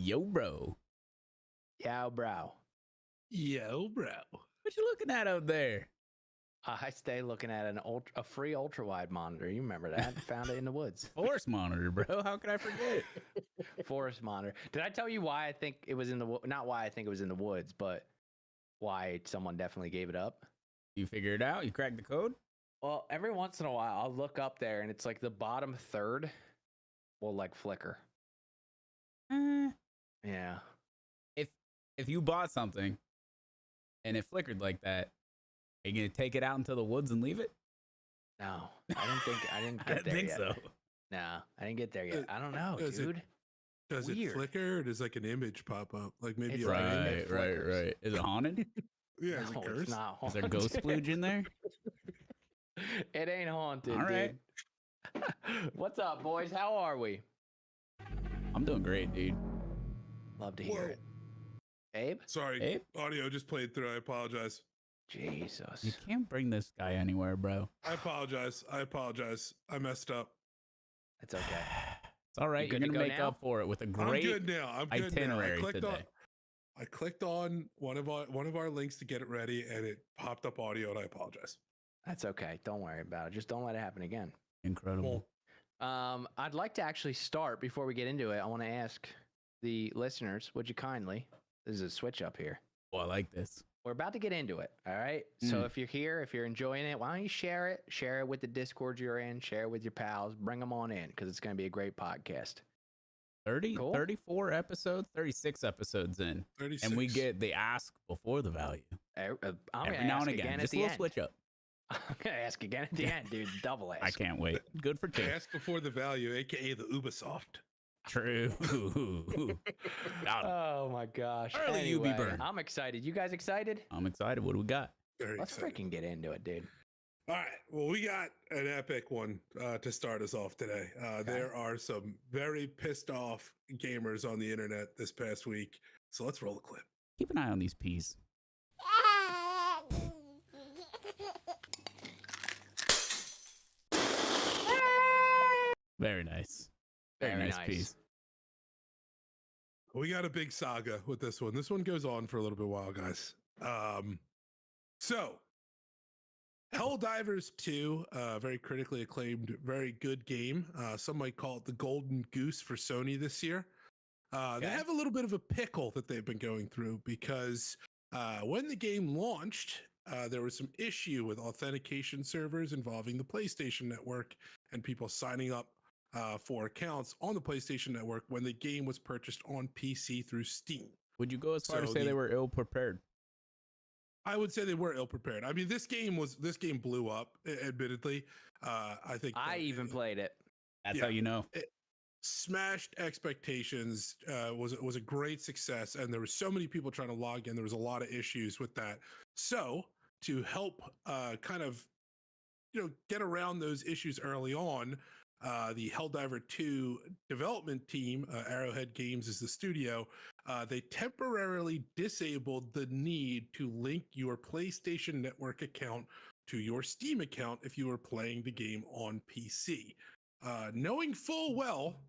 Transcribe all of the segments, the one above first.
Yo, bro. Yow, bro. Yo, bro. What you looking at up there? I stay looking at a free ultra wide monitor. You remember that? Found it in the woods. Forest monitor, bro. How could I forget? Forest monitor. Did I tell you why I think it was in the not why I think it was in the woods, but why someone definitely gave it up? You figure it out? You cracked the code? Well, every once in a while, I'll look up there and it's like the bottom third will like flicker. Yeah. If you bought something and it flickered like that, are you gonna take it out into the woods and leave it? No, I didn't I get there think yet. so. No, I didn't get there yet. I don't know, dude. Does it flicker or does like an image pop up? Like maybe It's a like- Right, right. Is it haunted? Yeah, is No, it it's cursed? not Is there haunted. ghost splooge in there? It ain't haunted, All right. dude. What's up, boys? How are we? I'm doing great, dude. Love to hear Whoa. it. Abe? Sorry, Abe? audio just played through. I apologize. Jesus. You can't bring this guy anywhere, bro. I apologize. I messed up. It's okay. It's all right. You You're good to gonna go make now? up for it with a I'm great good now. I'm good itinerary now. today. I clicked on one of our links to get it ready, and it popped up audio, and I apologize. That's okay. Don't worry about it. Just don't let it happen again. Incredible. I'd like to actually start before we get into it. I want to ask the listeners, would you kindly? This is a switch up here. Oh, I like this. We're about to get into it. All right. So if you're here, if you're enjoying it, why don't you share it? Share it with the Discord you're in. Share it with your pals. Bring them on in because it's going to be a great podcast. 34 episodes, 36 episodes in. 36. And we get the ask before the value. I'm Every gonna now ask and again. at Just a the little end. switch up. I'm going to ask again at the end, dude. Double ask. I can't wait. Good for two. Ask before the value, aka the Ubisoft. True. Got him. Oh my gosh. Early UB burn. I'm excited. You guys excited? I'm excited. What do we got? Very Let's excited. freaking get into it, dude. All right. Well, we got an epic one to start us off today. There are some very pissed off gamers on the internet this past week. So let's roll the clip. Keep an eye on these peas. Very nice. Very Very nice nice. piece. We got a big saga with this one. This one goes on for a little bit while, guys. So Helldivers 2, very critically acclaimed, very good game. Some might call it the golden goose for Sony this year. They have a little bit of a pickle that they've been going through because when the game launched, there was some issue with authentication servers involving the PlayStation Network and people signing up for accounts on the PlayStation Network when the game was purchased on PC through Steam. Would you go as far to So say the- they were ill prepared? I would say they were ill prepared. I mean, this game blew up, admittedly. I think I that even it played it. That's Yeah. how you know. smashed expectations. Was a great success, and there were so many people trying to log in. There was a lot of issues with that. So to help kind of get around those issues early on, the Helldiver 2 development team, Arrowhead Games is the studio, they temporarily disabled the need to link your PlayStation Network account to your Steam account if you were playing the game on PC. Knowing full well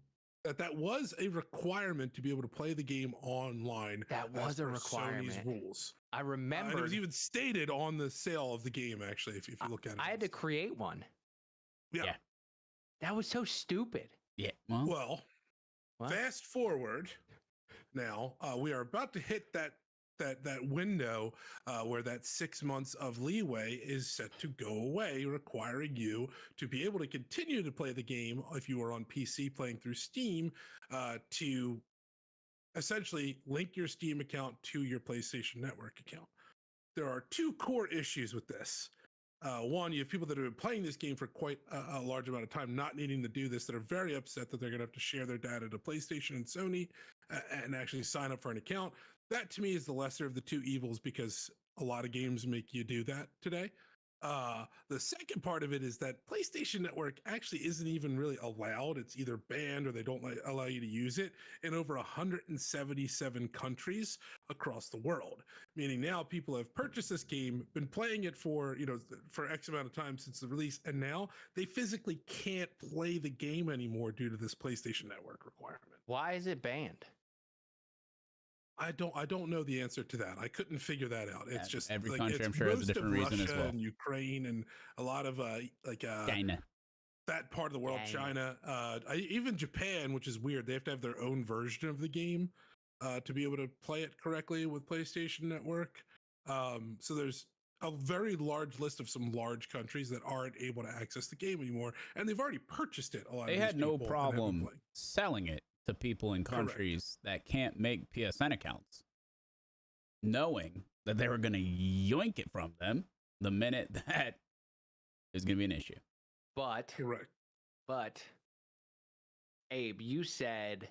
that was a requirement to be able to play the game online. That was as a per requirement. Sony's rules. I And remember it was even stated on the sale of the game, actually, if you look at it. I had to create one. Yeah. That was so stupid. Yeah. Well, Well, What? fast forward now, we are about to hit that window where that 6 months of leeway is set to go away, requiring you to be able to continue to play the game if you are on PC playing through Steam, to essentially link your Steam account to your PlayStation Network account. There are two core issues with this. One, you have people that have been playing this game for quite a large amount of time, not needing to do this, that are very upset that they're going to have to share their data to PlayStation and Sony and actually sign up for an account. That to me is the lesser of the two evils because a lot of games make you do that today. The second part of it is that PlayStation Network actually isn't even really allowed. It's either banned or they don't allow you to use it in over 177 countries across the world. Meaning now people have purchased this game, been playing it for X amount of time since the release, and now they physically can't play the game anymore due to this PlayStation Network requirement. Why is it banned? I don't know the answer to that. I couldn't figure that out. It's just every like, country, it's I'm sure, has a most different of reason as Russia well. and Ukraine and a lot of China. that part of the world, China. even Japan, which is weird. They have to have their own version of the game to be able to play it correctly with PlayStation Network. So there's a very large list of some large countries that aren't able to access the game anymore, and they've already purchased it. A lot They of had these no people and haven't problem played. selling it to people in countries that can't make PSN accounts, knowing that they were going to yoink it from them the minute that is going to be an issue. But Correct. But Abe, you said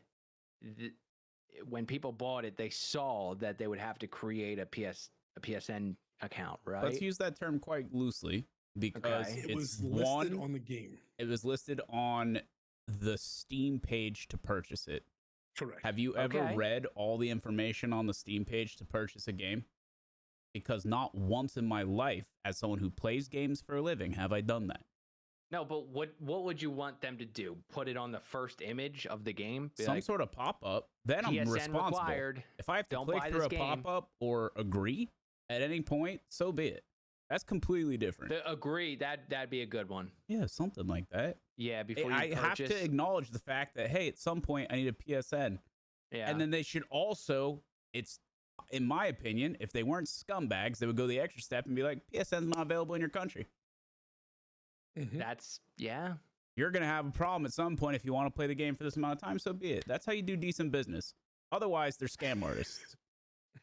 when people bought it, they saw that they would have to create a PSN account, right? Let's use that term quite loosely because Okay. It it's was listed one. on the game. It was listed on the Steam page to purchase it. Correct. Have you ever Okay. read all the information on the Steam page to purchase a game? Because not once in my life, as someone who plays games for a living, have I done that. No, but what would you want them to do? Put it on the first image of the game? Be Some like, sort of pop-up, then I'm PSN responsible. required. If I have to Don't click buy through this a game. pop-up or agree at any point, so be it. That's completely different. Agree, that'd be a good one. Yeah, something like that. Yeah, before you I have purchase. to acknowledge the fact that, hey, at some point I need a PSN. Yeah. And then they should also, it's, in my opinion, if they weren't scumbags, they would go the extra step and be like, PSN's not available in your country. Mhm. That's, yeah. You're going to have a problem at some point if you want to play the game for this amount of time, so be it. That's how you do decent business. Otherwise, they're scam artists.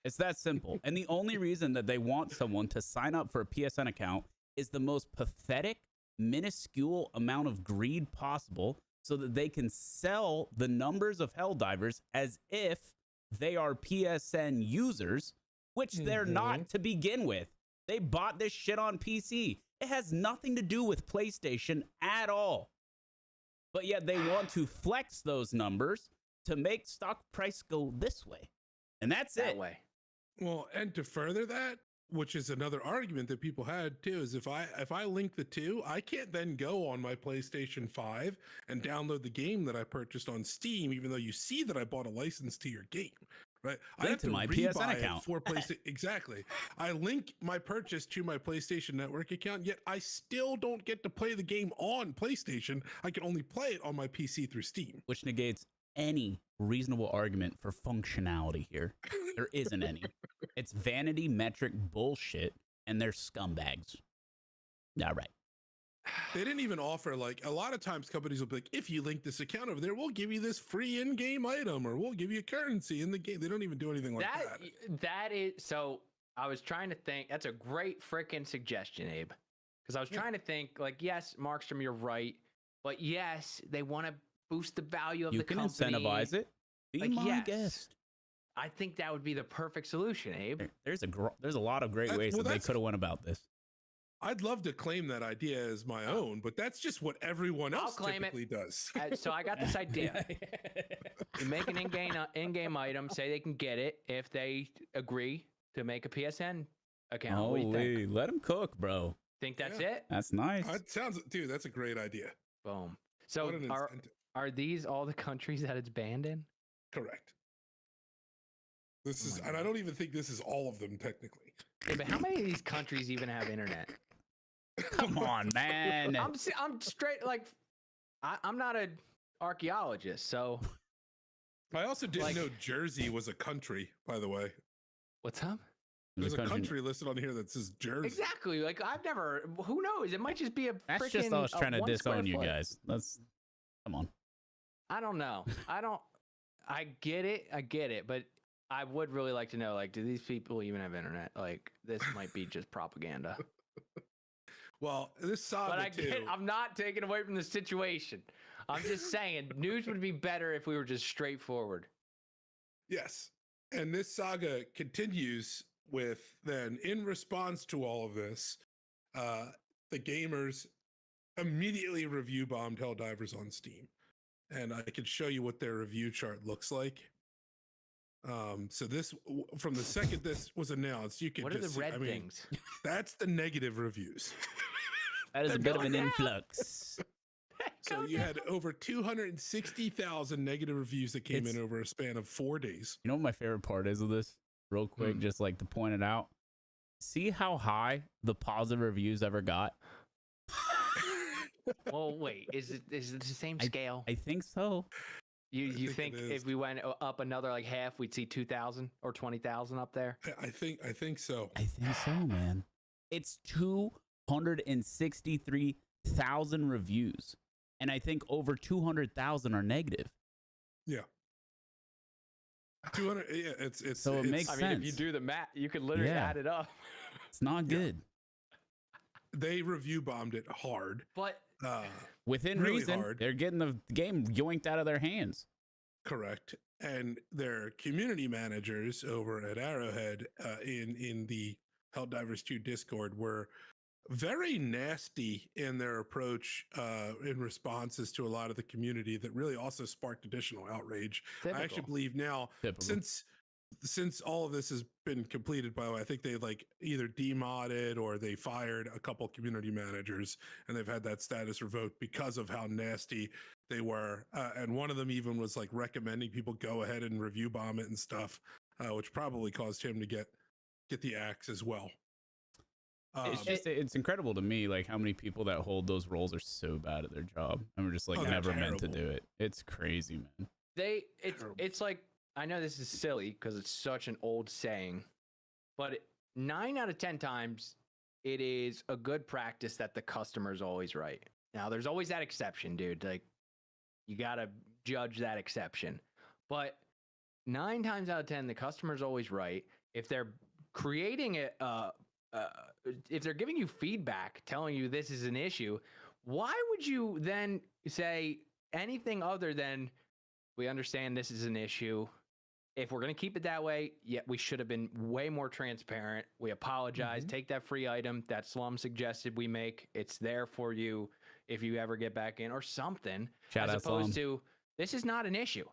It's that simple. And the only reason that they want someone to sign up for a PSN account is the most pathetic, minuscule amount of greed possible so that they can sell the numbers of Helldivers as if they are PSN users, which they're not to begin with. They bought this shit on PC. It has nothing to do with PlayStation at all. But yet they want to flex those numbers to make stock price go this way. And that's That it. way. Well, and to further that, which is another argument that people had too, is if I link the two, I can't then go on my PlayStation 5 and download the game that I purchased on Steam, even though you see that I bought a license to your game, right? I Link have to to my rebuy PSN it account. for PlayStation. Exactly. I link my purchase to my PlayStation Network account, yet I still don't get to play the game on PlayStation. I can only play it on my PC through Steam. Which negates any reasonable argument for functionality here. There isn't any. It's vanity metric bullshit, and they're scumbags. All right. They didn't even offer, like, a lot of times companies will be like, if you link this account over there, we'll give you this free in-game item, or we'll give you currency in the game. They don't even do anything like that. That is, so I was trying to think, that's a great freaking suggestion, Abe. Because I was trying to think, like, yes, Markstrom, you're right. But yes, they want to boost the value of You the can company. incentivize it. Be Like, my yes. guest. I think that would be the perfect solution, Abe. There's a lot of great ways that they could have went about this. I'd love to claim that idea as my own, but that's just what everyone I'll else claim it. typically does. So I got this idea. You make an in-game item, say they can get it if they agree to make a PSN account. What do you think? Let them cook, bro. Think that's Yeah. it? That's nice. That sounds, dude, that's a great idea. Boom. So What an incentive. are these all the countries that it's banned in? Correct. This Oh is, my and I God. don't even think this is all of them technically. Yeah, but how many of these countries even have internet? Come on, man. I'm straight like I'm not an archaeologist, so I also didn't Like- know Jersey was a country, by the way. what's up? There's a country listed on here that says Jersey. Exactly. Like I've never. Who knows? It might just be a. That's freaking, just us a trying to 1 square disown you foot. guys. Come on. I don't know. I get it, but I would really like to know, like, do these people even have internet? Like, this might be just propaganda. Well, this saga But I too. get, I'm not taking away from the situation. I'm just saying, news would be better if we were just straightforward. Yes. And this saga continues with then, in response to all of this, the gamers immediately review bombed Helldivers on Steam. And I can show you what their review chart looks like. So this, from the second this was announced, you could What are the just see, red I mean, things? that's the negative reviews. That is a bit of an influx. So you had over 260,000 negative reviews that came in over a span of 4 days. You know what my favorite part is of this? Real quick, just like to point it out. See how high the positive reviews ever got? Well, wait, is it the same scale? I think so. You think if we went up another like half, we'd see 2,000 or 20,000 up there? I think so. I think so, man. It's 263,000 reviews, and I think over 200,000 are negative. Yeah. 200. Yeah, it's so it makes sense. I mean, if you do the math, you could literally add it up. It's not good. They review bombed it hard, but within really reason, hard. They're getting the game yoinked out of their hands. Correct. And their community managers over at Arrowhead in the Helldivers 2 Discord were very nasty in their approach in responses to a lot of the community that really also sparked additional outrage. Typical. I actually believe now, since all of this has been completed, by the way, I think they like either demodded or they fired a couple community managers, and they've had that status revoked because of how nasty they were. And one of them even was like recommending people go ahead and review bomb it and stuff, which probably caused him to get the axe as well. It's incredible to me, like how many people that hold those roles are so bad at their job and we're just like never meant to do it. It's crazy, man. It's like, I know this is silly because it's such an old saying, but 9 out of 10 times it is a good practice that the customer's always right. Now, there's always that exception, dude. Like, you got to judge that exception. But 9 times out of 10, the customer's always right. If they're creating it, if they're giving you feedback, telling you this is an issue, why would you then say anything other than, we understand this is an issue? If we're going to keep it that way, we should have been way more transparent. We apologize. Take that free item that Slum suggested we make. It's there for you if you ever get back in or something. Shout out opposed Slum. to, this is not an issue.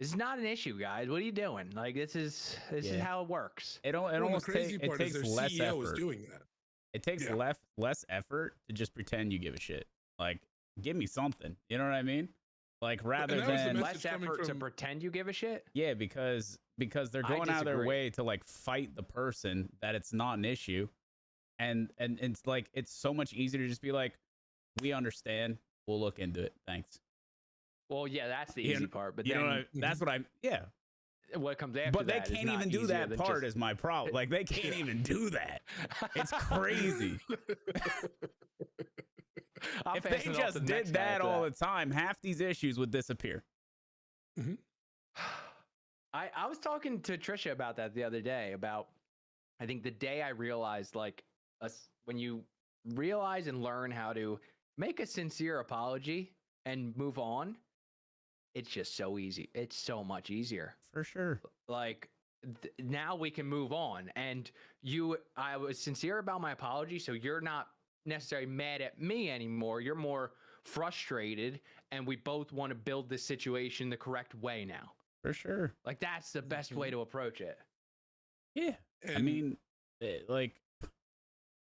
This is not an issue, guys. What are you doing? Like, this is how it works. It almost takes less effort. Doing that. It takes less effort to just pretend you give a shit. Like, give me something. You know what I mean? Like, rather than less effort to pretend you give a shit. Yeah, because they're going out of their way to like fight the person that it's not an issue, and it's like it's so much easier to just be like, we understand, we'll look into it, thanks. Well, yeah, that's the easy part, but that's what I'm. Yeah, what comes after. But they can't even do that part. Is my problem. Like, they can't even do that. It's crazy. If they just did that all the time, half these issues would disappear. I was talking to Trisha about that the other day, about, I think the day I realized, like, when you realize and learn how to make a sincere apology and move on, it's just so easy. It's so much easier. For sure. Like, now we can move on. And I was sincere about my apology, so you're not necessarily mad at me anymore. You're more frustrated, and we both want to build this situation the correct way now. For sure. Like, that's the best way to approach it. Yeah. I mean, like,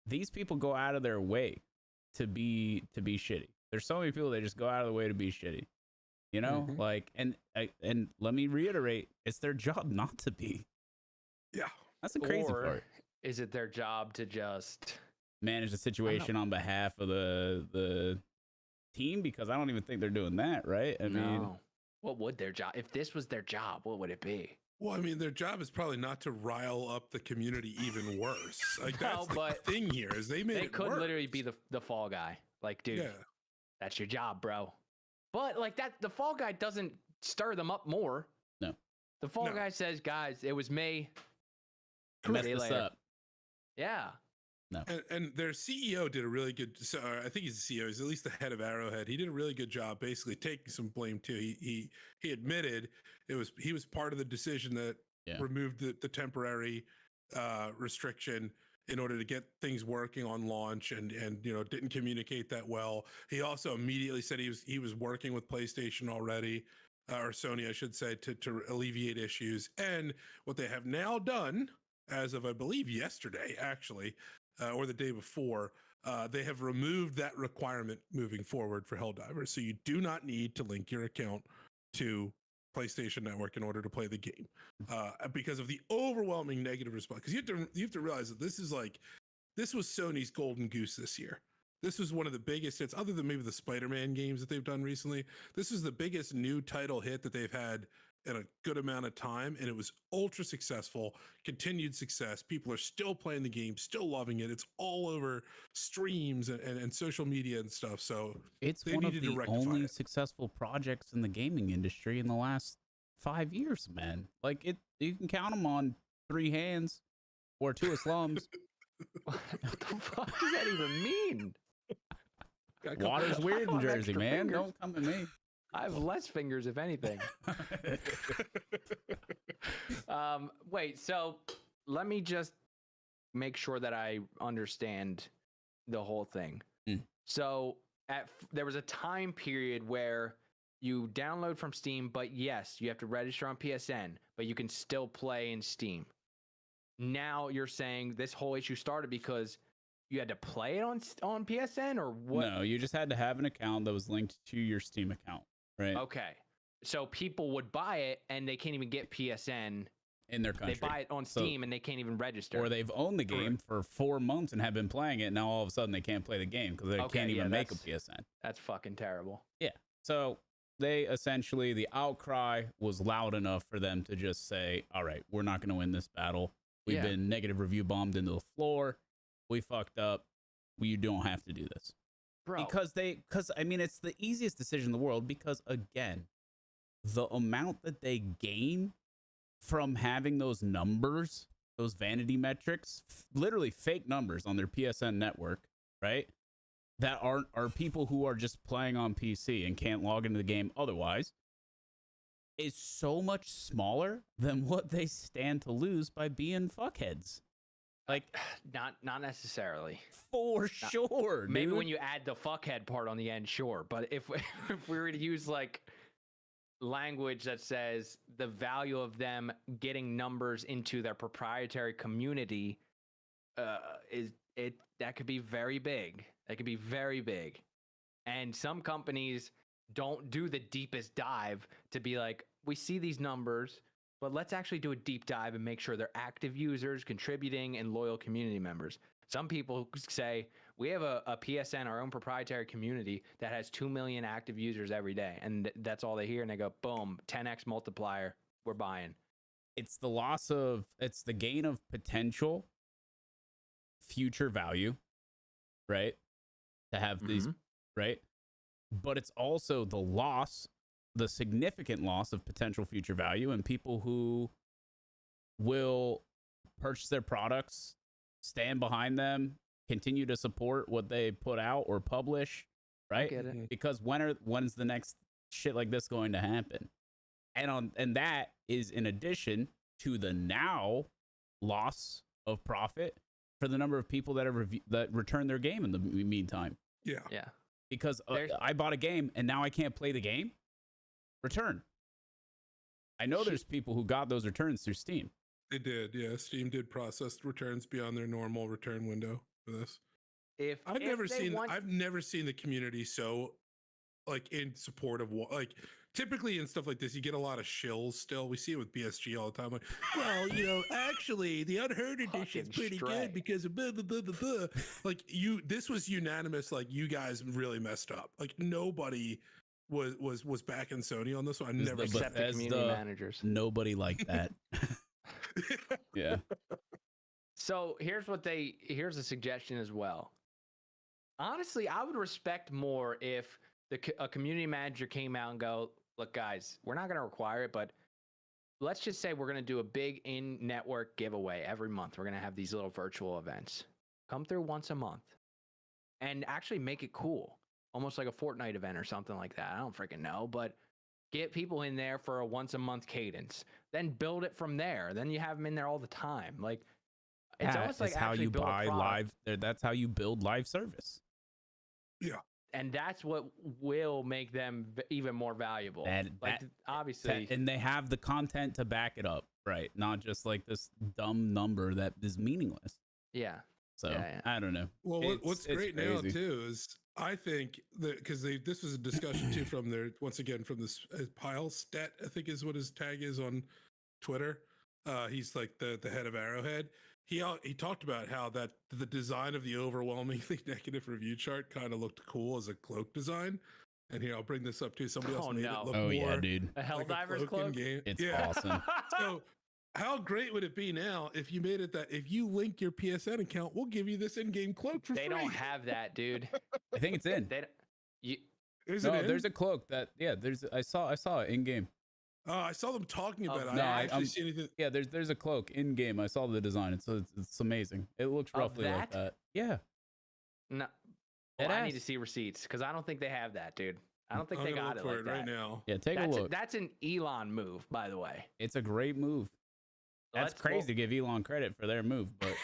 these people go out of their way to be shitty. There's so many people that just go out of the way to be shitty. You know, like, and let me reiterate, it's their job not to be. Yeah. That's the crazy part. Is it their job to just manage the situation on behalf of the team? Because I don't even think they're doing that, right? I mean, what would their job, if this was their job, what would it be? Well, I mean, their job is probably not to rile up the community even worse. Like, that's the thing here, is they could literally be the fall guy. Like, dude, that's your job, bro. But like that, the fall guy doesn't stir them up more. No. The fall guy says, guys, it was me. Mess this up. Yeah. No. And their CEO did a really good, I think he's the CEO, he's at least the head of Arrowhead. He did a really good job basically taking some blame too. He admitted he was part of the decision that removed the temporary restriction in order to get things working on launch, and didn't communicate that well. He also immediately said he was working with PlayStation already, or Sony, I should say, to alleviate issues. And what they have now done, as of I believe yesterday, actually, or the day before, they have removed that requirement moving forward for Helldivers. So you do not need to link your account to PlayStation Network in order to play the game, because of the overwhelming negative response. Because you have to realize that this was Sony's golden goose this year. This was one of the biggest hits, other than maybe the Spider-Man games that they've done recently. This is the biggest new title hit that they've had in a good amount of time, and it was ultra successful, continued success. People are still playing the game, still loving it. It's all over streams and social media and stuff. So it's they one of needed to the rectify only it. successful projects in the gaming industry in the last 5 years, man. Like you can count them on 3 hands or 2 of slums. What the fuck does that even mean? Water's weird in I have Jersey, extra man. fingers. Don't come to me. I have less fingers, if anything. Wait, so let me just make sure that I understand the whole thing. So there was a time period where you download from Steam, but yes, you have to register on PSN, but you can still play in Steam. Now you're saying this whole issue started because you had to play it on PSN, or what? No, you just had to have an account that was linked to your Steam account, right? Okay. So people would buy it and they can't even get PSN In their country. They buy it on Steam and they can't even register. Or they've owned the game for 4 months and have been playing it. Now all of a sudden they can't play the game because they can't even make a PSN. That's fucking terrible. Yeah. So they essentially, the outcry was loud enough for them to just say, all right, we're not going to win this battle. We've been negative review bombed into the floor. We fucked up. You don't have to do this. Bro. Because I mean, it's the easiest decision in the world because, again, the amount that they gain from having those numbers, those vanity metrics, literally fake numbers on their PSN network, right? That are people who are just playing on PC and can't log into the game otherwise, is so much smaller than what they stand to lose by being fuckheads. Like, not necessarily. For sure. Maybe dude. when you add the fuckhead part on the end, sure. But if we were to use like language that says the value of them getting numbers into their proprietary community, that could be very big. That could be very big. And some companies don't do the deepest dive to be like, we see these numbers, but let's actually do a deep dive and make sure they're active users, contributing, and loyal community members. Some people say, we have a PSN, our own proprietary community, that has 2 million active users every day. And that's all they hear. And they go, boom, 10x multiplier, we're buying. It's the gain of potential future value, right? To have these, right? But it's also the significant loss of potential future value, and people who will purchase their products, stand behind them, continue to support what they put out or publish, right? I get it. Because when's the next shit like this going to happen? And that is in addition to the now loss of profit for the number of people that return their game in the meantime. Yeah. Because I bought a game and now I can't play the game. Return. I know there's people who got those returns through Steam. They did, yeah. Steam did process returns beyond their normal return window for this. I've never seen the community so like in support of like typically in stuff like this you get a lot of shills still. We see it with BSG all the time. Like, well, actually the unheard edition's pretty good because of blah, blah, blah, blah, blah. Like this was unanimous. Like you guys really messed up. Like nobody was backing Sony on this one. I never except the community managers. Nobody liked that. Yeah. So here's a suggestion as well. Honestly, I would respect more if a community manager came out and go, look, guys, we're not going to require it, but let's just say we're going to do a big in-network giveaway every month. We're going to have these little virtual events. Come through once a month and actually make it cool. Almost like a Fortnite event or something like that. I don't freaking know, but get people in there for a once a month cadence. Then build it from there. Then you have them in there all the time. Like it's almost like how you buy live. That's how you build live service. Yeah. And that's what will make them even more valuable. Obviously. And they have the content to back it up, right? Not just like this dumb number that is meaningless. Yeah. So Yeah. I don't know. Well, what's It's great now crazy. too is I think that because this was a discussion too from their once again from this Pile Stat, I think is what his tag is on Twitter. He's like the head of Arrowhead. He talked about how that the design of the overwhelmingly negative review chart kind of looked cool as a cloak design. And here I'll bring this up too. Somebody else Oh, made no. it look Oh more yeah, dude. A like Helldivers a cloak in cloak? game. It's Yeah. awesome. So how great would it be now if you made it that if you link your PSN account, we'll give you this in-game cloak for They free. don't have that, dude. I think it's in. They don't, you, Is it No, in? there's a cloak that there's I saw it in game. I saw them talking Of about it. I that? didn't actually I'm- see anything. Yeah, there's a cloak in game. I saw the design. It's amazing. It looks Of roughly like that? that. Yeah. no. Dead Well, I need to ass. see receipts because I don't think they have that, dude. I don't think I'm they gonna got look it for like it right that. now. Yeah, take a That's look. that's an Elon move, by the way. It's a great move. That's Let's- crazy to give Elon credit for their move, but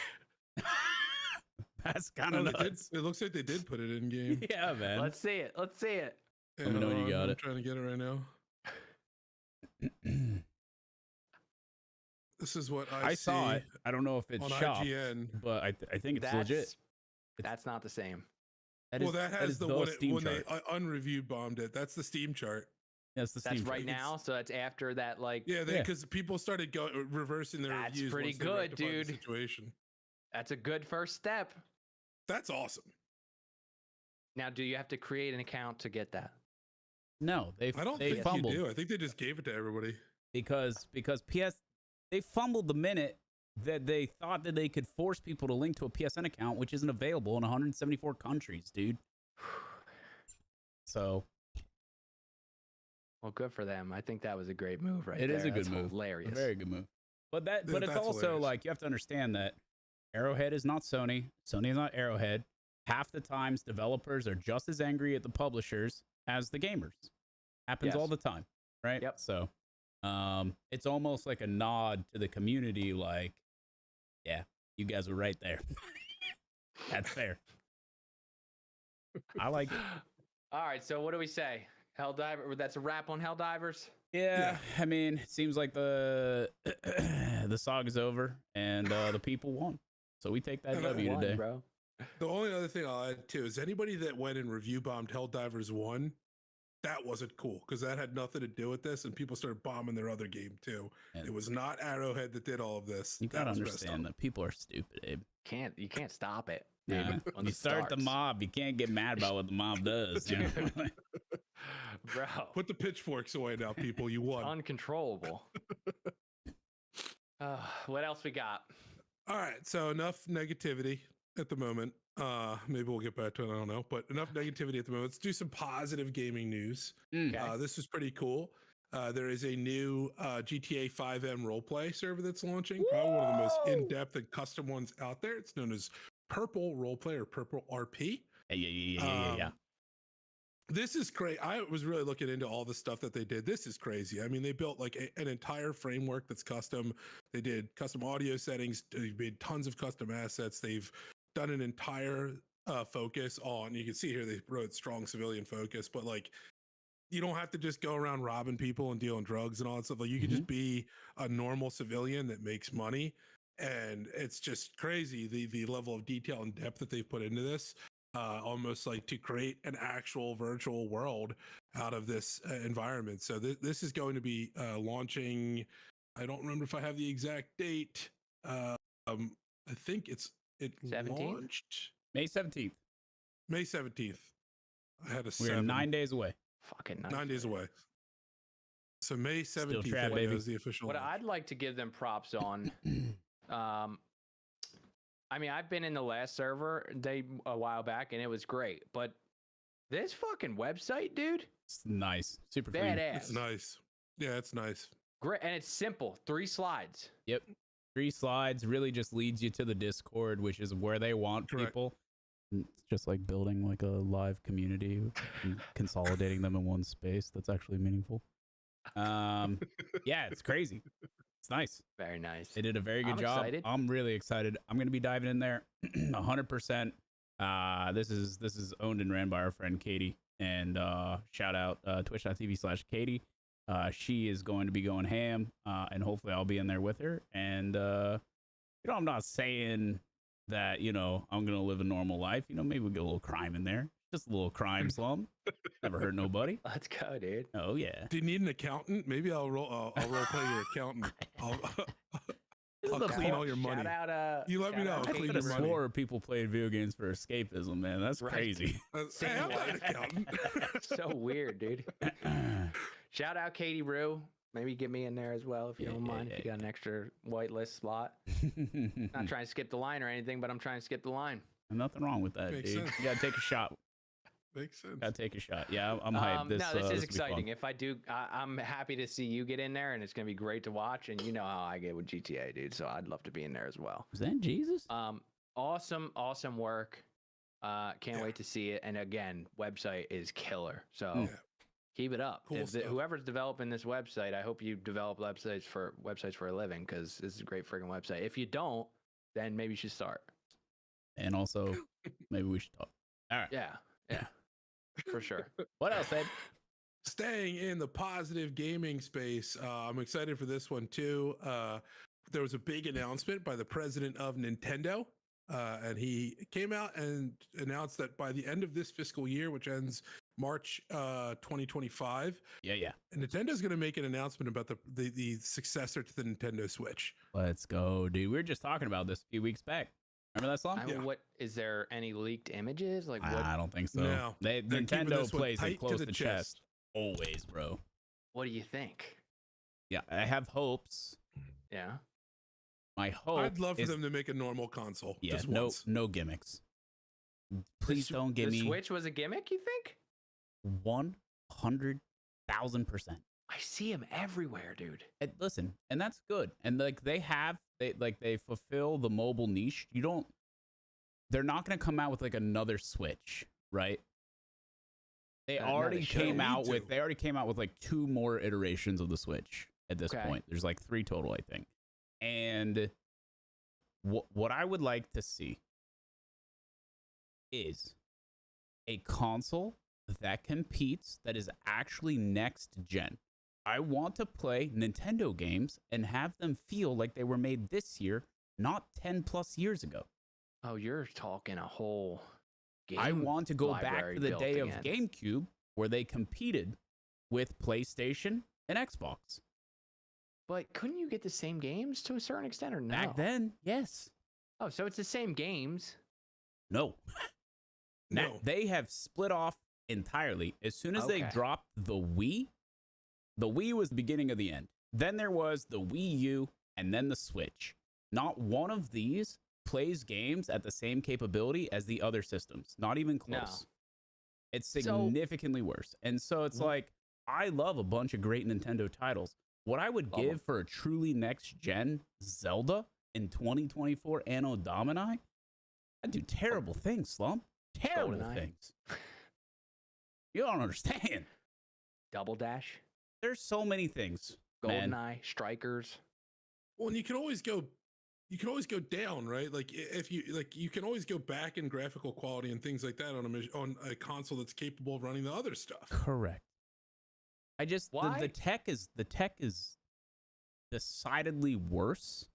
that's kind Oh, of they did, nuts. it looks like they did put it in game. Yeah, man. Let's see it. Let's see it. Let me know when you got I'm it. trying to get it right now. This is what I saw see it. I don't know if it's on shop, IGN. but I think it's legit. That's not the same. Well, that has is the one Steam when chart. they unreviewed bombed it. That's the Steam chart. That's the That's Steam right chart. now. So that's after that, like, Yeah, Yeah. because people started reversing their That's reviews. pretty once they good, rectified the dude. Situation. that's a good first step. That's awesome. Now, do you have to create an account to get that? No, I don't they think fumbled you do. I think they just gave it to everybody. because they fumbled the minute that they thought that they could force people to link to a PSN account, which isn't available in 174 countries, dude. So Well, good for them. I think that was a great move, right it there. is a good That's move. Hilarious. A very good move. But Yeah, it's that's also hilarious. like you have to understand that Arrowhead is not Sony. Sony is not Arrowhead. Half the times developers are just as angry at the publishers as the gamers. Happens all Yes. the time, right? Yep. So it's almost like a nod to the community, like, yeah, you guys were right there. That's fair. I like it. All right. So what do we say? Helldiver. That's a wrap on Helldivers. Yeah, I mean, it seems like the the saga's over and the people won. So we take that And I W One, today. bro. The only other thing I'll add too is anybody that went and review bombed Helldivers 1, that wasn't cool because that had nothing to do with this, and people started bombing their other game too. And It was not Arrowhead that did all of this. you That gotta was messed understand up. that people are stupid, Abe. You can't stop it. Nah, dude, when you it start the starts. mob, you can't get mad about what the mob does. You know? Bro. Put the pitchforks away now, people. You won. Uncontrollable. What else we got? All right, so enough negativity at the moment. Maybe we'll get back to it. I don't know, but enough negativity at the moment. Let's do some positive gaming news. Mm. Okay. This is pretty cool. There is a new GTA FiveM roleplay server that's launching. Probably one of the most Woo! in-depth and custom ones out there. It's known as PurpleRP or PurpleRP. Yeah. This is great. I was really looking into all the stuff that they did. This is crazy. I mean, they built like an entire framework that's custom. They did custom audio settings. They made tons of custom assets. They've done an entire focus on, you can see here, they wrote strong civilian focus, but like, you don't have to just go around robbing people and dealing drugs and all that stuff. Like you could just be a normal civilian that makes money. And it's just crazy the level of detail and depth that they've put into this. Almost like to create an actual virtual world out of this environment. So this is going to be launching. I don't remember if I have the exact date. I think it 17th? launched May 17th. May 17th. I had a We're 7. 9 days away. Fucking 9 days away. So May 17th trap, I baby. is the official. What launch. I'd like to give them props on. I mean, I've been in the last server a while back, and it was great. But this fucking website, dude, It's nice. Super clean. badass. It's nice. Yeah, it's nice. Great, and it's simple. 3 slides. Yep. 3 slides really just leads you to the Discord, which is where they want Correct. people. It's just like building like a live community and consolidating them in one space. That's actually meaningful. Yeah, it's crazy. It's nice. Very nice. They did a very good I'm job. excited. I'm really excited. I'm going to be diving in there 100%. This is owned and ran by our friend Katie. And shout out twitch.tv/Katie. She is going to be going ham, and hopefully I'll be in there with her. And I'm not saying that, you know, I'm going to live a normal life. You know, maybe we get a little crime in there. Just a little crime slum. Never hurt nobody. Let's go, dude. Oh, yeah. Do you need an accountant? Maybe I'll role play your accountant. I'll clean all your money. Shout out, You let me know. I I'll clean could your have money. swore people played video games for escapism, man. That's Right. crazy. Hey, I'm not an accountant. So weird, dude. Shout out Katie Rue. Maybe get me in there as well if you don't mind. If you got an extra whitelist slot. Not trying to skip the line or anything, but I'm trying to skip the line. Nothing wrong with that, Makes dude. sense. You gotta take a shot. Makes sense. Gotta take a shot. Yeah, I'm hyped. No, this will is be exciting. fun. If I do, I'm happy to see you get in there, and it's gonna be great to watch. And you know how I get with GTA, dude. So I'd love to be in there as well. Is that Jesus? Awesome work. Can't wait to see it. And again, website is killer. So Yeah. keep it up. Cool stuff. Whoever's developing this website, I hope you develop websites for a living, because this is a great freaking website. If you don't, then maybe you should start. And also, maybe we should talk. All right. Yeah, for sure. What else, Ed? Staying in the positive gaming space, I'm excited for this one too. There was a big announcement by the president of Nintendo, and he came out and announced that by the end of this fiscal year, which ends March 2025, Yeah. Nintendo's going to make an announcement about the successor to the Nintendo Switch. Let's go, dude. We were just talking about this a few weeks back. Remember that song? I mean, what is there any leaked images? Like what? I don't think so. No, they're keeping Nintendo this one plays tight it to close the to chest. chest. Always, bro. What do you think? Yeah, I have hopes. Yeah. My hope I'd love for is, them to make a normal console. yeah, just no, once. no gimmicks. Please don't give the me Switch was a gimmick, you think? 100,000%. I see him everywhere, dude. And listen, and that's good. And like they fulfill the mobile niche. They're not going to come out with like another Switch, right? They No, already they came shouldn't out need with to. they already came out with like 2 more iterations of the Switch at this Okay. point. There's like 3 total, I think. And what I would like to see is a console that competes, that is actually next gen. I want to play Nintendo games and have them feel like they were made this year, not 10 plus years ago. Oh, you're talking a whole game. I want to go back library to the built day again. of GameCube where they competed with PlayStation and Xbox. But couldn't you get the same games to a certain extent, or no? Back then, yes. Oh, so it's the same games. No. Now, No. they have split off entirely. As soon as they Okay. dropped the Wii was the beginning of the end. Then there was the Wii U and then the Switch. Not one of these plays games at the same capability as the other systems. Not even No. close. It's So- significantly worse. And so it's like, I love a bunch of great Nintendo titles. What I would Love 'em. give for a truly next gen Zelda in 2024 Anno Domini, I'd do terrible things, Slump. Terrible GoldenEye. things. You don't understand. Double Dash, There's so many things. Man. GoldenEye, Strikers. Well, and you can always go down, right? Like if you can always go back in graphical quality and things like that on a console that's capable of running the other stuff. Correct. I just Why? the tech is decidedly worse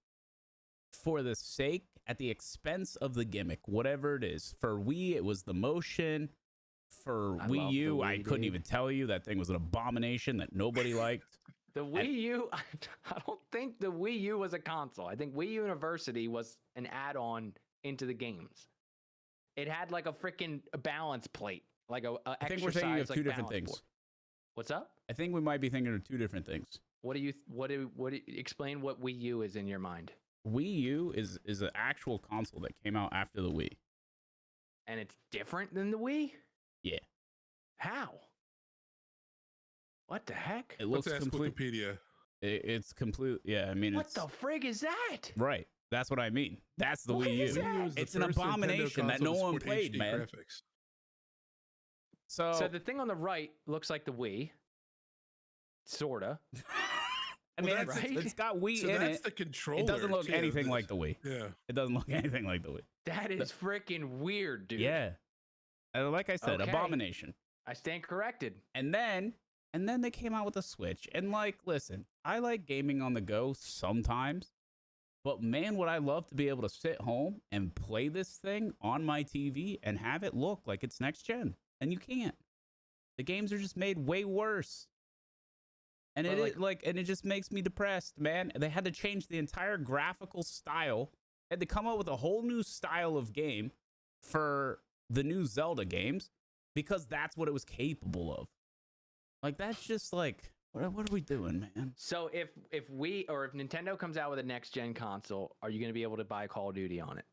for the sake at the expense of the gimmick, whatever it is. For Wii, it was the motion. For I Wii love the U, I Wii, couldn't dude. even tell you. That thing was an abomination that nobody liked. The Wii U, I don't think the Wii U was a console. I think Wii University was an add-on into the games. It had like a freaking balance plate, like a I think we're thinking of two different things. What's up? I think we might be thinking of 2 different things. Explain what Wii U is in your mind? Wii U is an actual console that came out after the Wii. And it's different than the Wii? Yeah. How? What the heck? It Let's looks ask complete. Wikipedia. It's complete. Yeah, I mean, What it's the frig is that? right. that's what I mean. That's the What Wii is U. that? Wii U was the It's an first Nintendo abomination that console no to one support played, HD man. graphics. So, So the thing on the right looks like the Wii. Sorta. I mean, Well, it's, that's- it's got Wii So in that's it. the controller. It doesn't look too. anything like the Wii. Yeah. It doesn't look anything like the Wii. That is freaking weird, dude. Yeah. Like I said, Okay. abomination. I stand corrected. And then they came out with a Switch. And like, listen, I like gaming on the go sometimes, But man, would I love to be able to sit home and play this thing on my TV and have it look like it's next gen. And you can't. The games are just made way worse. And it just makes me depressed, man. They had to change the entire graphical style. Had to come up with a whole new style of game for the new Zelda games because that's what it was capable of. Like, that's just like, what are we doing, man? So if Nintendo comes out with a next gen console, are you going to be able to buy Call of Duty on it?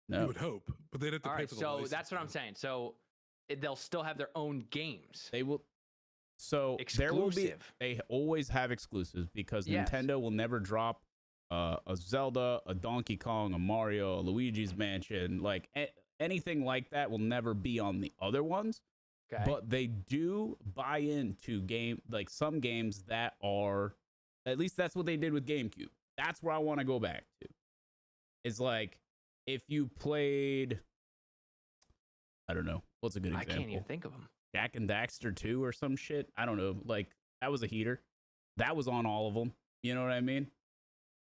No. You would hope, but they'd have to pay for the license. So that's what I'm saying. So they'll still have their own games. They will. So Exclusive. there will be. They always have exclusives because Nintendo will never drop a Zelda, a Donkey Kong, a Mario, a Luigi's Mansion, like anything like that will never be on the other ones. Okay. But they do buy into some games that are, at least that's what they did with GameCube. That's where I want to go back to. It's like, if you played, I don't know, what's a good example? I can't even think of them. Jak and Daxter 2 or some shit. I don't know. Like, that was a heater. That was on all of them. You know what I mean?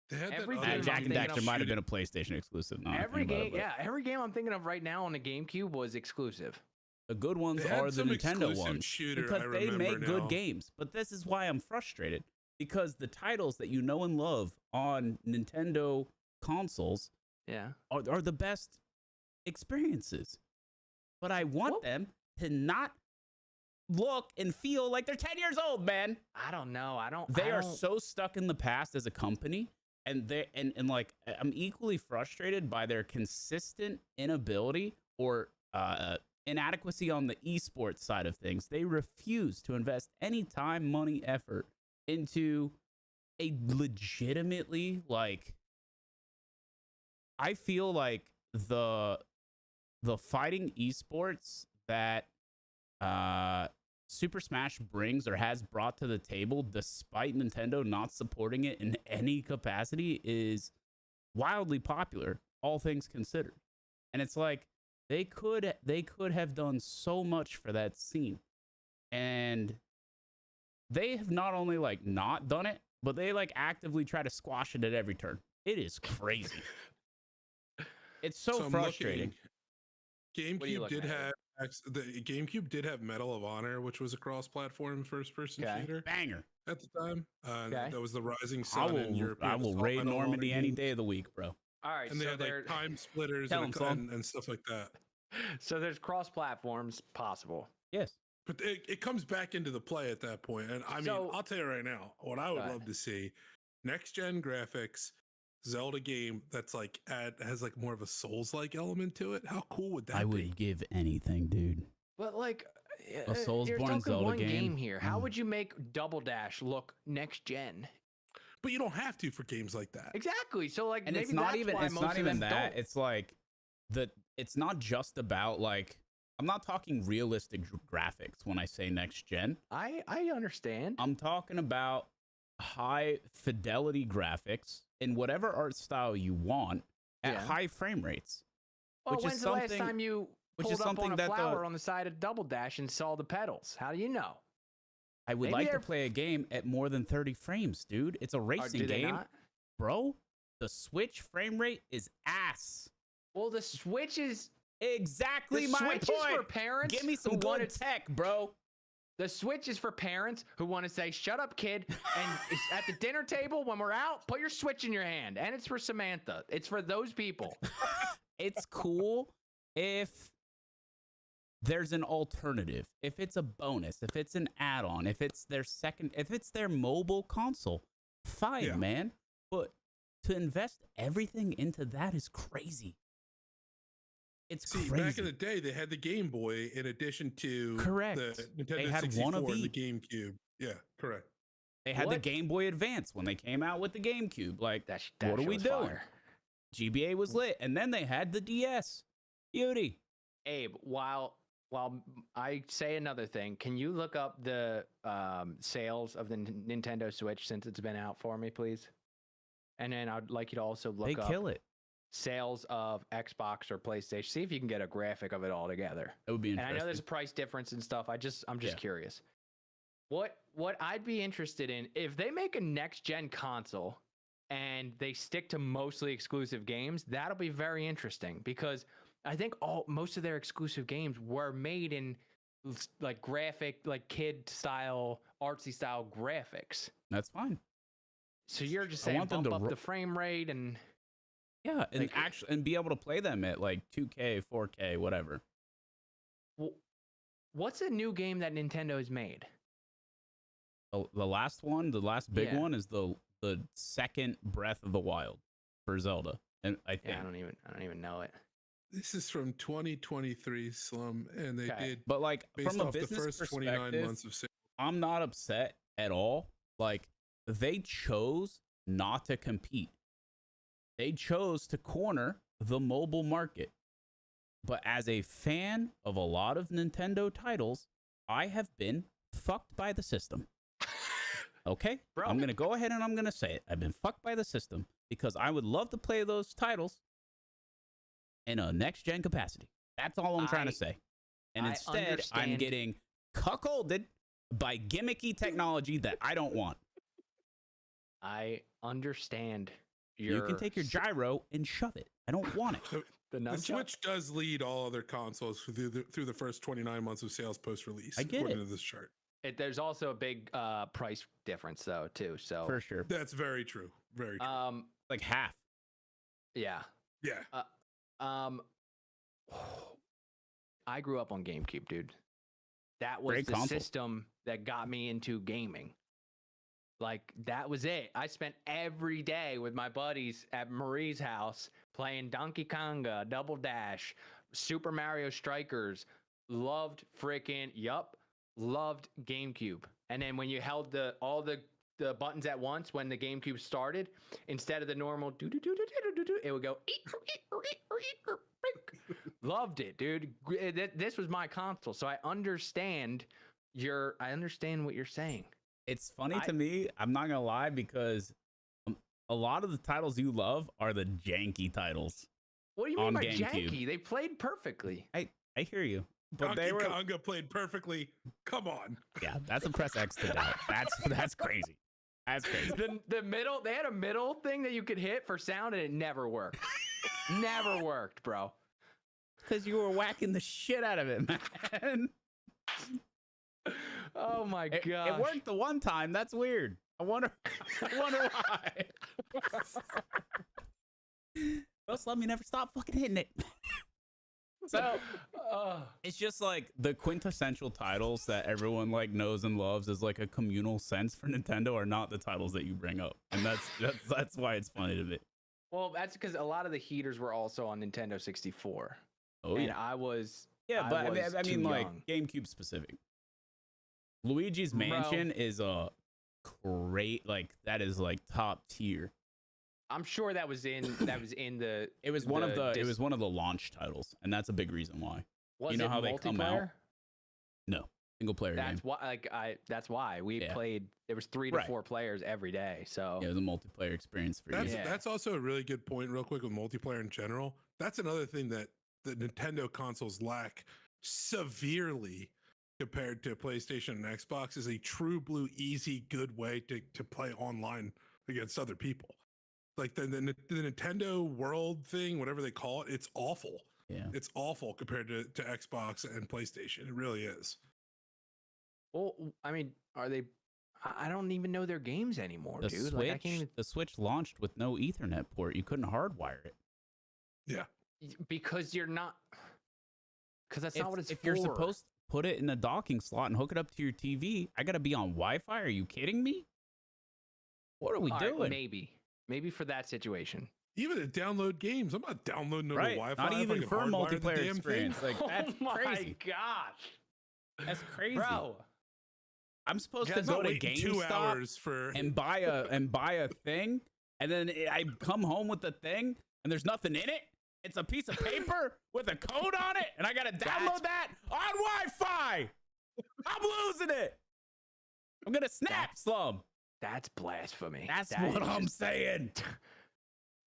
They had Every that game other Jak and game Daxter might have been a PlayStation exclusive. Every game I'm thinking of right now on the GameCube was exclusive. The good ones They had are the some Nintendo exclusive ones shooter, because I they make remember good now. games. But this is why I'm frustrated, because the titles that you know and love on Nintendo consoles are the best experiences. But I want them to not look and feel like they're 10 years old, man. I don't know. They are so stuck in the past as a company, and like, I'm equally frustrated by their consistent inability or inadequacy on the esports side of things. They refuse to invest any time, money, effort into a legitimately, like, I feel like the fighting esports that Super Smash brings or has brought to the table, despite Nintendo not supporting it in any capacity, is wildly popular, all things considered. And it's like, they could have done so much for that scene. And they have not only like not done it, but they like actively try to squash it at every turn. It is crazy. It's so frustrating. GameCube did have the GameCube did have Medal of Honor, which was a cross-platform first-person shooter Banger at the time. That was the Rising Sun in European. I will raid Normandy any day of the week, bro. All right, and they had like time splitters and stuff like that. So there's cross-platforms possible. Yes. But it comes back into the play at that point. And I mean, I'll tell you right now, what I would love to see, next-gen graphics, Zelda game that's like has like more of a Souls-like element to it. How cool would that be? I would give anything, dude. But like, a Soulsborne Zelda one game here. How would you make Double Dash look next-gen? But you don't have to for games like that. Exactly. So like, and maybe it's not that's even why it's most not of even them that. don't. It's like it's not just about like, I'm not talking realistic graphics when I say next gen. I understand. I'm talking about high fidelity graphics in whatever art style you want at high frame rates. Well, when's the last time you pulled up on a flower on the side of Double Dash and saw the petals? How do you know? I would like to play a game at more than 30 frames, dude. It's a racing game. Bro, the Switch frame rate is ass. Well, the Switch is exactly my point. The Switch is for parents. Give me some good tech, bro. The Switch is for parents who want to say, shut up, kid. And it's at the dinner table when we're out, put your Switch in your hand. And it's for Samantha. It's for those people. It's cool if there's an alternative, if it's a bonus, if it's an add-on, if it's their mobile console. Fine, man. But to invest everything into that is crazy. It's crazy. Back in the day, they had the Game Boy in addition to the Nintendo They had 64 one of and the each. GameCube. Yeah, correct. They had the Game Boy Advance when they came out with the GameCube. Like, that what are we doing? Fire. GBA was lit, and then they had the DS. Beauty. Abe, while I say another thing, can you look up the sales of the Nintendo Switch since it's been out for me, please? And then I'd like you to also look up. They kill it. Sales of Xbox or PlayStation. See if you can get a graphic of it all together. That would be interesting. And I know there's a price difference and stuff. I'm just curious. What I'd be interested in, if they make a next gen console and they stick to mostly exclusive games, that'll be very interesting because I think most of their exclusive games were made in like kid style, artsy style graphics. That's fine. So you're just saying bump up the frame rate and yeah, and and be able to play them at like 2K, 4K, whatever. Well, what's a new game that Nintendo has made? The last one, the last big one is the second Breath of the Wild for Zelda, and I think I don't even know it. This is from 2023 Slum, and they did. But like based from a off the business first 29 months of sales. I'm not upset at all. Like they chose not to compete. They chose to corner the mobile market. But as a fan of a lot of Nintendo titles, I have been fucked by the system. Okay? Bro. I'm going to go ahead and I'm going to say it. I've been fucked by the system because I would love to play those titles in a next-gen capacity. That's all I'm trying to say. And instead, I'm getting cuckolded by gimmicky technology that I don't want. I understand. You can take your gyro and shove it. I don't want it. The Switch does lead all other consoles through the first 29 months of sales post-release. I get according it. to this chart. There's also a big price difference though too. So for sure, that's very true. Very true. Like half. Yeah. Yeah. I grew up on GameCube, dude. That was the system that got me into gaming. Like that was it. I spent every day with my buddies at Marie's house playing Donkey Konga, Double Dash, Super Mario Strikers. Loved GameCube. And then when you held all the buttons at once when the GameCube started, instead of the normal it would go. Loved it, dude. This was my console, so I understand what you're saying. It's funny to me. I'm not gonna lie, because a lot of the titles you love are the janky titles. What do you mean by janky? They played perfectly. I hear you. But Donkey Konga played perfectly. Come on. Yeah, that's a press X to doubt. That's crazy. That's crazy. The middle, they had a middle thing that you could hit for sound, and it never worked. Never worked, bro. Because you were whacking the shit out of it, man. Oh my god! It worked the one time. That's weird. I wonder why. Just let me never stop fucking hitting it. So it's just like the quintessential titles that everyone like knows and loves as like a communal sense for Nintendo are not the titles that you bring up, and that's why it's funny to me. Well, that's because a lot of the heaters were also on Nintendo 64. Oh and yeah, I was I mean like young. GameCube specific. Luigi's Mansion is a great, like that is like top tier. I'm sure that was in the. It was one of the launch titles, and that's a big reason why. Was you know it how they come out? No, single player game. That's why we played. There was 3 to 4 players every day. So yeah, it was a multiplayer experience for you. That's also a really good point. Real quick with multiplayer in general, that's another thing that the Nintendo consoles lack severely compared to PlayStation and Xbox is a true blue, easy, good way to play online against other people. Like the Nintendo World thing, whatever they call it, it's awful. Yeah, it's awful compared to Xbox and PlayStation. It really is. Well, I mean, are they? I don't even know their games anymore, the dude. Switch, like, I can't even... The Switch launched with no Ethernet port. You couldn't hardwire it. Yeah, because you're not. Because that's not what it's if for. You're supposed to put it in a docking slot and hook it up to your TV. I gotta be on Wi-Fi. Are you kidding me? What are we doing? Right, maybe for that situation. Even to download games, I'm not downloading over Wi-Fi. Not even for multiplayer experience. Like that's crazy. Oh my gosh, that's crazy, bro. I'm supposed to go to GameStop and buy a thing, and then I come home with the thing, and there's nothing in it. It's a piece of paper with a code on it, and I gotta download that on Wi-Fi. I'm losing it. I'm gonna snap, Slum. That's blasphemy. That's what I'm saying.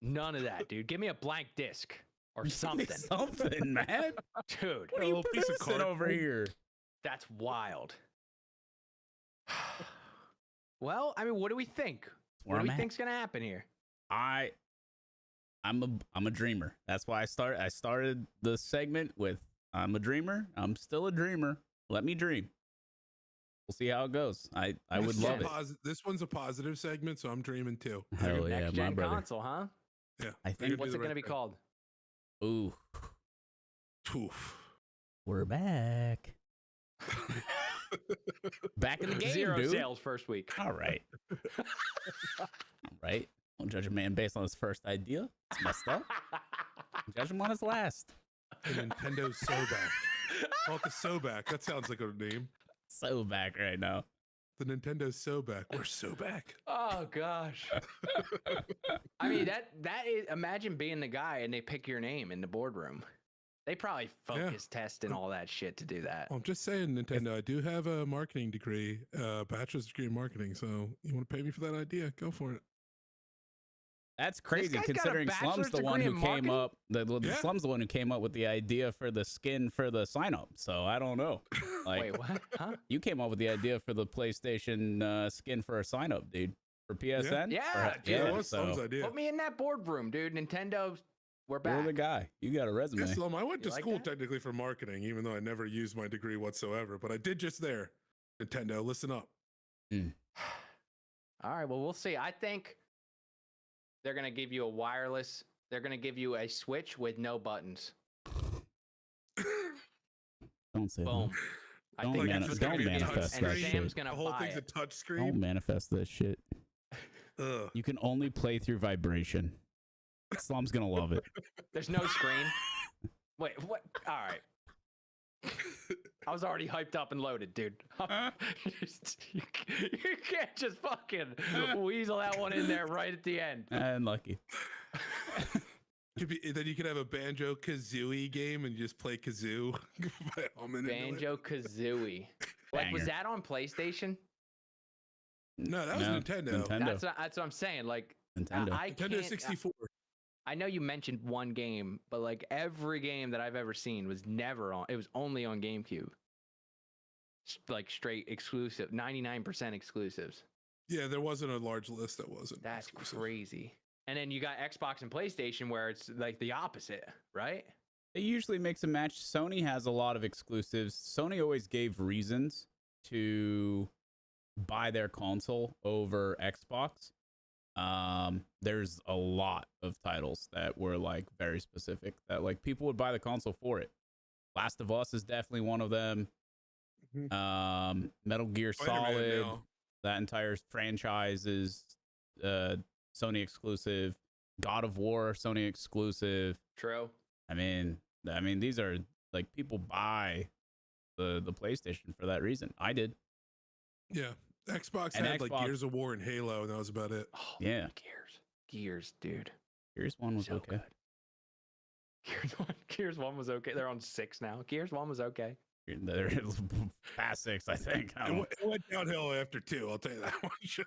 None of that, dude. Give me a blank disc or something. Something, man. Dude, what are you producing over here? That's wild. Well, I mean, what do we think? What do we think's gonna happen here? I'm a dreamer. That's why I started the segment with I'm a dreamer. I'm still a dreamer. Let me dream. We'll see how it goes. I would love it. This one's a positive segment, so I'm dreaming too. Hell yeah, Next my gen brother. console, huh? Yeah. I think What's it going to be called? Ooh, Oof. we're back. Back in the game, Zero dude. sales first week. All right. All right. Don't judge a man based on his first idea. It's messed up. Judge him on his last. The Nintendo Soback. Call it the Soback. That sounds like a name. So back right now. The Nintendo Soback. We're so back. Oh gosh. I mean that is, imagine being the guy and they pick your name in the boardroom. They probably focus test and all that shit to do that. Well, I'm just saying, Nintendo, I do have a marketing degree, bachelor's degree in marketing. So you want to pay me for that idea? Go for it. That's crazy guy's got a considering Slum's bachelor's the one degree who in came marketing? up. The Slum's the one who came up with the idea for the skin for the sign up. So I don't know. Like, Wait, what? Huh? you came up with the idea for the PlayStation skin for a sign up, dude. For PSN? Yeah, dude. That was Slum's so idea. Put me in that boardroom, dude. Nintendo, we're back. you're the guy. You got a resume. Yeah, Slum, I went You to like school that? technically for marketing, even though I never used my degree whatsoever. But I did just there. Nintendo, listen up. All right, well, we'll see. I think they're going to give you a wireless, they're going to give you a Switch with no buttons. Don't say Boom. that. I Don't think mani- that's don't what it's gonna be. manifest And that Sam's shit. going The to whole buy thing's a it. touch screen. Don't manifest this shit. Ugh. You can only play through vibration. Slum's gonna love it. There's no screen. Wait, what? All right. I was already hyped up and loaded, dude. You can't just fucking weasel that one in there right at the end. And lucky. Then you could have a Banjo Kazooie game and just play kazoo. by humming into it. Banjo Kazooie. Like, was Banger. that on PlayStation? No, that was Nintendo. Nintendo. That's what I'm saying. Like, Nintendo. I Nintendo can't. 64. I know you mentioned one game, but like every game that I've ever seen was never on. It was only on GameCube. Like straight exclusive, 99% exclusives. Yeah, there wasn't a large list that wasn't. That's exclusive. crazy. And then you got Xbox and PlayStation where it's like the opposite, right? It usually makes a match. Sony has a lot of exclusives. Sony always gave reasons to buy their console over Xbox. There's a lot of titles that were like very specific that like people would buy the console for it. Last of Us is definitely one of them. Metal Gear Spider-Man Solid, now. that entire franchise is Sony exclusive. God of War, Sony exclusive. True. I mean, these are like people buy the PlayStation for that reason. I did. Yeah, Xbox And had Xbox- like Gears of War and Halo, and that was about it. Oh, Yeah. Gears, dude. Gears 1 was So okay. good. Gears 1 was okay. They're on 6 now. Gears 1 was okay. They're past 6, I think. I It don't- went downhill after 2. I'll tell you that much.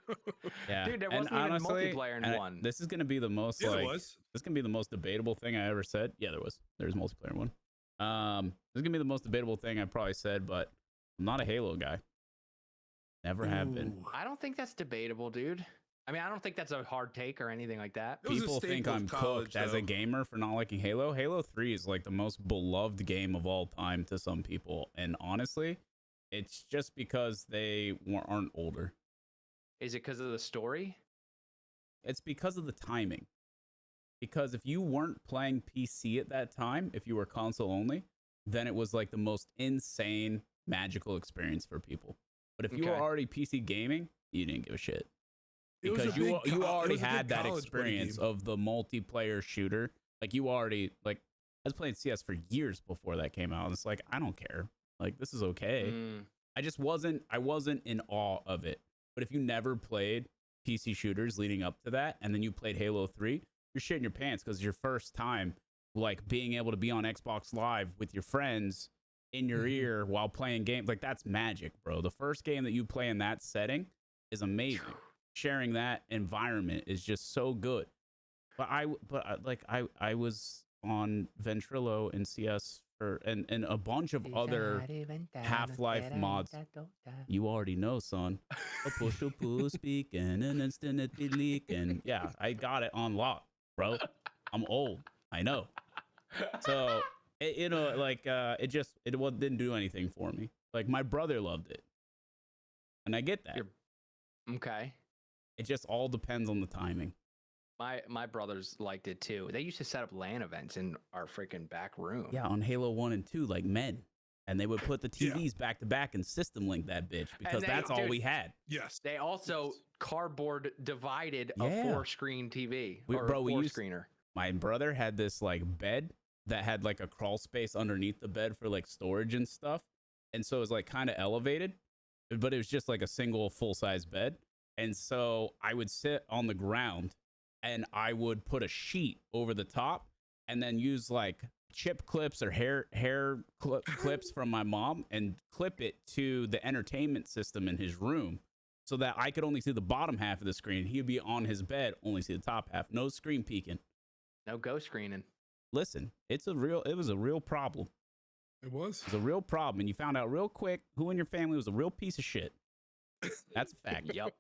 yeah. Dude, there And wasn't even honestly, multiplayer in and 1. This is gonna be the most Yeah, like it was. this is gonna be the most debatable thing I ever said. Yeah, there was multiplayer in 1. This is gonna be the most debatable thing I probably said, but I'm not a Halo guy. Never have been. Ooh. I don't think that's debatable, dude. I mean, I don't think that's a hard take or anything like that. It was a People think staple of I'm college, cooked as a though. gamer for not liking Halo. Halo 3 is like the most beloved game of all time to some people, and honestly, it's just because they aren't older. Is it because of the story? It's because of the timing. Because if you weren't playing PC at that time, if you were console only, then it was like the most insane magical experience for people. But if you were Okay. already PC gaming, you didn't give a shit. It was a Because big you it already was a had big that college buddy experience game. of the multiplayer shooter. Like you already like I was playing CS for years before that came out. It's like I don't care. Like this is okay. Mm. I wasn't in awe of it. But if you never played PC shooters leading up to that, and then you played Halo 3, you're shitting your pants because it's your first time like being able to be on Xbox Live with your friends in your ear while playing games. Like that's magic, bro. The first game that you play in that setting is amazing. Sharing that environment is just so good. But I was on Ventrilo in CS and a bunch of other Half-Life mods. You already know, son. A push a pull speak and an instant it be leak. And yeah, I got it on lock, bro. I'm old. I know. So it didn't do anything for me. Like my brother loved it, and I get that. Okay. It just all depends on the timing. My brothers liked it too. They used to set up LAN events in our freaking back room. Yeah, on Halo 1 and 2, like men. And they would put the TVs back to back and system link that bitch because that's all we had. Yes. They also cardboard divided a 4-screen TV or a 4-screener. My brother had this like bed that had like a crawl space underneath the bed for like storage and stuff. And so it was like kind of elevated, but it was just like a single full-size bed. And so I would sit on the ground and I would put a sheet over the top and then use like chip clips or hair clips from my mom and clip it to the entertainment system in his room so that I could only see the bottom half of the screen. He'd be on his bed, only see the top half. No screen peeking. No ghost screening. Listen, it was a real problem. It was a real problem. And you found out real quick who in your family was a real piece of shit. That's a fact. Yep.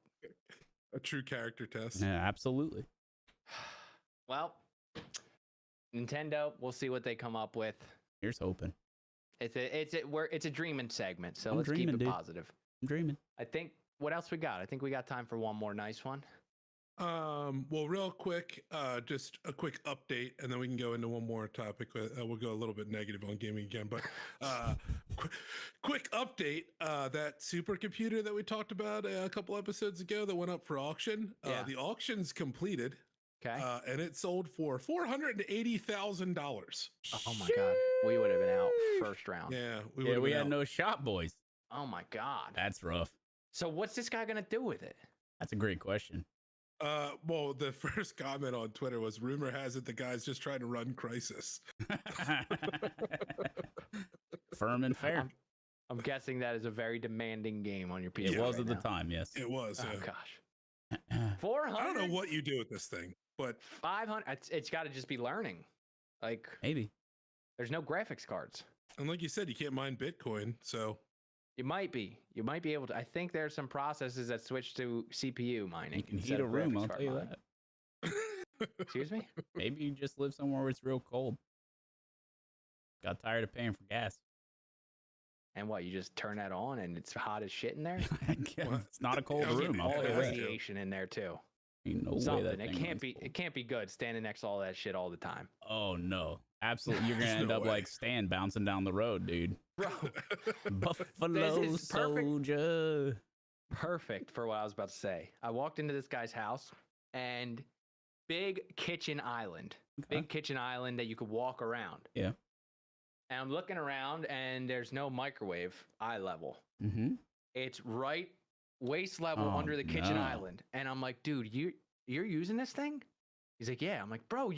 A true character test. Yeah, absolutely. Well, Nintendo, we'll see what they come up with. Here's hoping. It's a dreaming segment, so let's dreaming, keep it dude. positive. I'm dreaming. I think what else we got? I think we got time for one more nice one. Well, real quick, just a quick update, and then we can go into one more topic. We'll go a little bit negative on gaming again, but quick update. That supercomputer that we talked about a couple episodes ago that went up for auction. The auction's completed. Okay. And it sold for $480,000. Oh my God, we would have been out first round. Yeah, we had no shop, boys. Oh my God, that's rough. So what's this guy gonna do with it? That's a great question. Well, the first comment on Twitter was, rumor has it the guy's just trying to run Crisis. Firm and fair. I'm guessing that is a very demanding game on your PC. It was at the time, yes. It was. Oh gosh. 400. I don't know what you do with this thing, but 500. It's got to just be learning. Like maybe there's no graphics cards. And like you said, you can't mine Bitcoin, so you might be able to. I think there's some processes that switch to CPU mining. You can heat a room. I'll tell you that. Excuse me. Maybe you just live somewhere where it's real cold. Got tired of paying for gas. And what, you just turn that on and it's hot as shit in there? It's not a cold room. All the radiation in there too. Ain't no Something. Way that It can't be good standing next to all that shit all the time. Oh no. Absolutely. You're gonna end up like Stan bouncing down the road, dude. Bro. Buffalo soldier. Perfect for what I was about to say. I walked into this guy's house and big kitchen island. Big kitchen island that you could walk around. Yeah. And I'm looking around and there's no microwave eye level. Mm-hmm. It's right waist level under the kitchen island. And I'm like, dude, you're using this thing? He's like, yeah. I'm like, bro,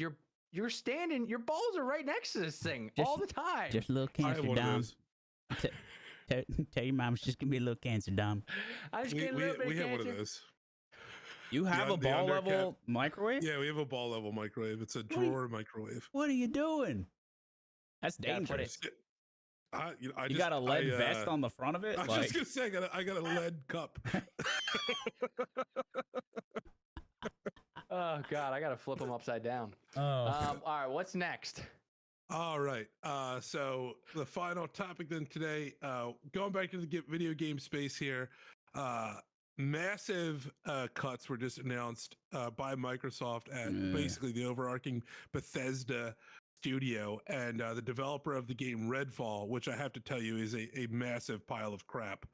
you're standing, your balls are right next to this thing all the time. Just a little cancer, Dom. Tell your mom she's gonna be a little cancer, Dom. I just get a little bit we of have cancer. one of those. You have a ball level microwave? Yeah, we have a ball level microwave. It's a drawer microwave. What are you doing? That's dangerous. You got a lead vest on the front of it? I was just gonna say, I got a lead cup. Oh God, I gotta flip them upside down. Oh. All right, what's next? All right. So the final topic then today, going back to the video game space here, massive cuts were just announced by Microsoft at basically the overarching Bethesda studio, and the developer of the game Redfall, which I have to tell you is a massive pile of crap.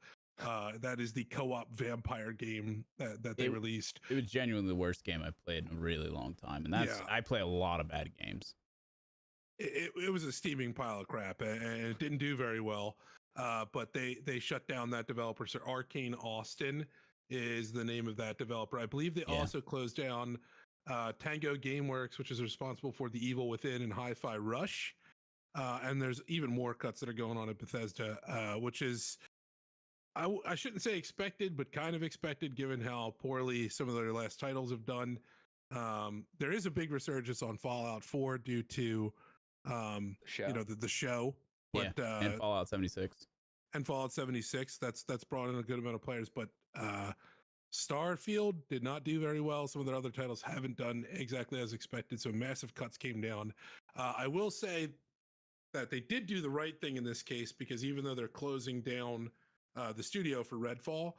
That is the co-op vampire game that they released. It was genuinely the worst game I've played in a really long time, and I play a lot of bad games. It was a steaming pile of crap, and it didn't do very well. But they shut down that developer. So Arkane Austin is the name of that developer. I believe they also closed down Tango Gameworks, which is responsible for The Evil Within and Hi-Fi Rush. And there's even more cuts that are going on at Bethesda, which is, I shouldn't say expected, but kind of expected given how poorly some of their last titles have done. There is a big resurgence on Fallout 4 due to the show. But and Fallout 76. And Fallout 76, that's brought in a good amount of players. But Starfield did not do very well. Some of their other titles haven't done exactly as expected. So massive cuts came down. I will say that they did do the right thing in this case, because even though they're closing down the studio for Redfall,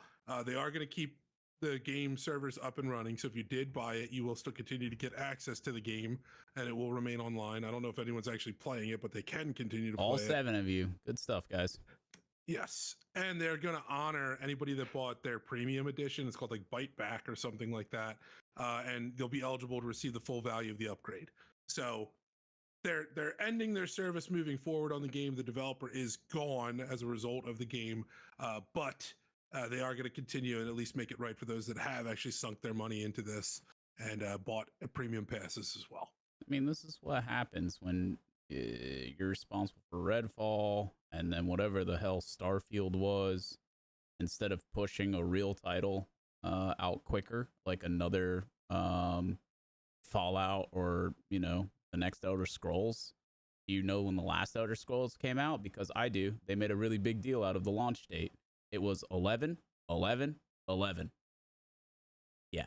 they are going to keep the game servers up and running. So if you did buy it, you will still continue to get access to the game, and it will remain online. I don't know if anyone's actually playing it, but they can continue to play it. All 7 of you. Good stuff, guys. Yes. And they're going to honor anybody that bought their premium edition. It's called like Bite Back or something like that. And they'll be eligible to receive the full value of the upgrade. So they're ending their service moving forward on the game. The developer is gone as a result of the game, but they are going to continue and at least make it right for those that have actually sunk their money into this and bought premium passes as well. I mean, this is what happens when you're responsible for Redfall, and then whatever the hell Starfield was, instead of pushing a real title out quicker, like another Fallout or, you know, the next Elder Scrolls. You know when the last Elder Scrolls came out? Because I do. They made a really big deal out of the launch date. It was 11, 11, 11. Yeah.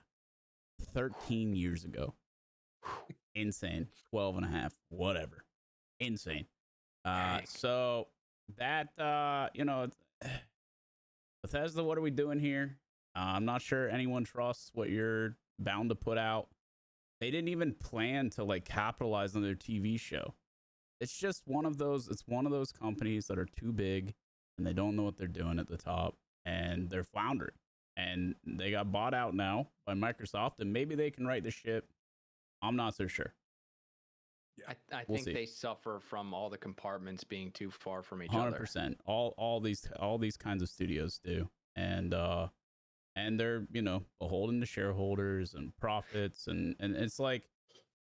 13 years ago. Insane. 12 and a half. Whatever. Insane. So that, you know, Bethesda, what are we doing here? I'm not sure anyone trusts what you're bound to put out. They didn't even plan to like capitalize on their TV show. It's just one of those companies that are too big and they don't know what they're doing at the top, and they're floundering, and they got bought out now by Microsoft, and maybe they can right the ship. I'm not so sure. Yeah. I think they suffer from all the compartments being too far from each 100%. other. 100%. All these kinds of studios do. And they're, you know, beholden to shareholders and profits, and it's like,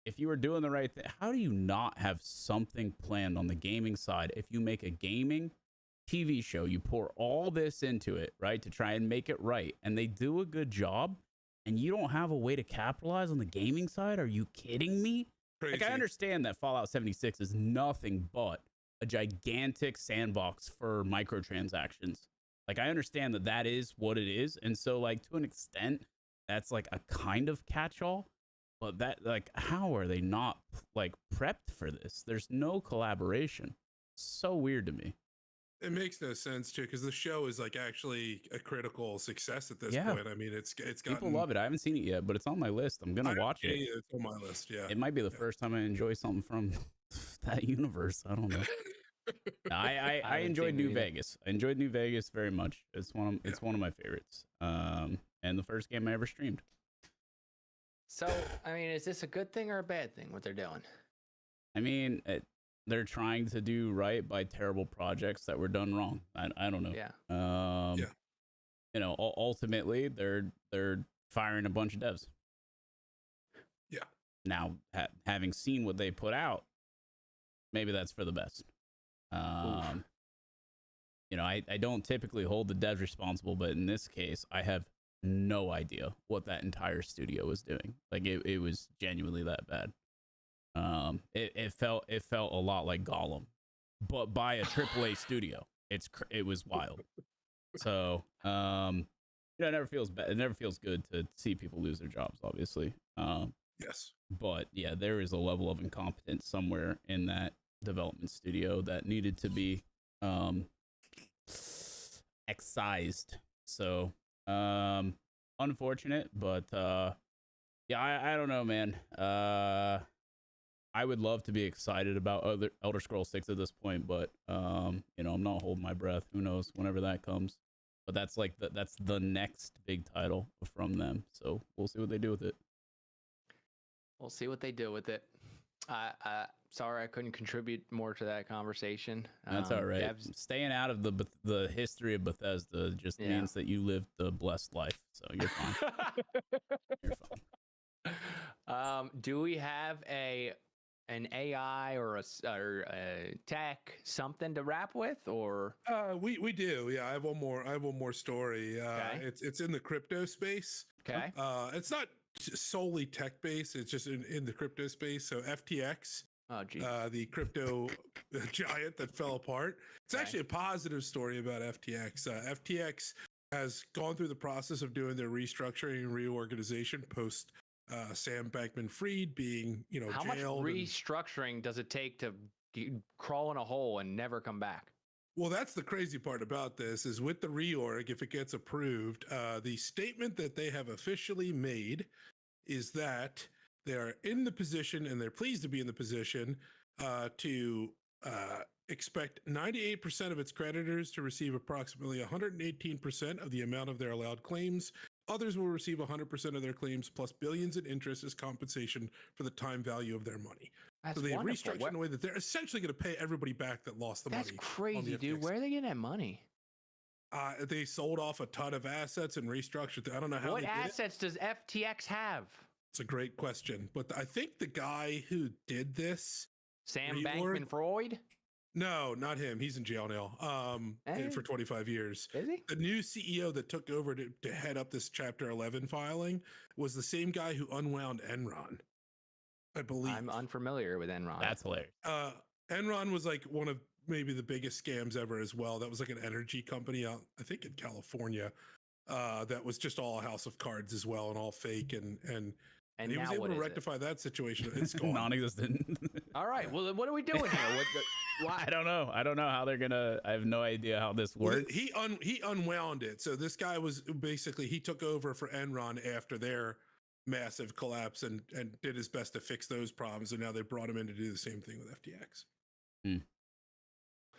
if you were doing the right thing, how do you not have something planned on the gaming side? If you make a gaming TV show, you pour all this into it, right, to try and make it right, and they do a good job, and you don't have a way to capitalize on the gaming side? Are you kidding me? Crazy. Like, I understand that Fallout 76 is nothing but a gigantic sandbox for microtransactions. Like, I understand that that is what it is. And so, like, to an extent, that's like a kind of catch-all. But that, like, how are they not, like, prepped for this? There's no collaboration. So weird to me. It makes no sense too, because the show is like actually a critical success at this point. I mean, it's gotten, people love it. I haven't seen it yet, but it's on my list. I'm gonna watch it. It's on my list. Yeah, it might be the first time I enjoy something from that universe. I don't know. I enjoyed New Vegas. I enjoyed New Vegas very much. It's one of my favorites. And the first game I ever streamed. So, I mean, is this a good thing or a bad thing, what they're doing? I mean, they're trying to do right by terrible projects that were done wrong. I don't know. Yeah. You know, ultimately, they're firing a bunch of devs. Yeah. Now, having seen what they put out, maybe that's for the best. You know, I don't typically hold the devs responsible, but in this case, I have no idea what that entire studio was doing. Like, it was genuinely that bad. It felt a lot like Gollum, but by a AAA studio. It was wild. So, you know, it never feels bad. It never feels good to see people lose their jobs, obviously. Yes. But yeah, there is a level of incompetence somewhere in that development studio that needed to be excised. So, unfortunate, but yeah, I don't know, man. I would love to be excited about Elder Scrolls 6 at this point, but you know, I'm not holding my breath. Who knows whenever that comes. But that's like that's the next big title from them. So we'll see what they do with it. We'll see what they do with it. Sorry I couldn't contribute more to that conversation. That's all right. Staying out of the history of Bethesda just means that you lived the blessed life. So you're fine. You're fine. Do we have an AI or a tech something to wrap with, or we do. Yeah, I have one more story. Okay. It's in the crypto space. Okay. It's not solely tech based. It's just in the crypto space. So FTX Oh, geez. The crypto giant that fell apart. It's actually a positive story about FTX. FTX has gone through the process of doing their restructuring and reorganization post Sam Bankman-Fried being, How much jailed. restructuring does it take to crawl in a hole and never come back? Well, that's the crazy part about this is with the reorg, if it gets approved, the statement that they have officially made is that they are in the position, and they're pleased to be in the position to expect 98% of its creditors to receive approximately 118% of the amount of their allowed claims. Others will receive 100% of their claims plus billions in interest as compensation for the time value of their money. That's so they wonderful. restructured in a way that they're essentially going to pay everybody back that lost the That's money. crazy, dude. Where are they getting that money? They sold off a ton of assets and restructured. I don't know how. What assets does FTX have? It's a great question, but I think the guy who did this, Sam Bankman-Fried? No, not him. He's in jail now. For 25 years. Is he? The new CEO that took over to head up this Chapter 11 filing was the same guy who unwound Enron, I believe. I'm unfamiliar with Enron. That's hilarious. Enron was like one of maybe the biggest scams ever as well. That was like an energy company out, I think, in California. That was just all a house of cards as well and all fake. And he was able to rectify that situation. It's gone. Non-existent. All right. Well, what are we doing here? I don't know. I don't know how they're gonna. I have no idea how this works. Well, he unwound it. So this guy was basically, he took over for Enron after their massive collapse and did his best to fix those problems. And now they brought him in to do the same thing with FTX.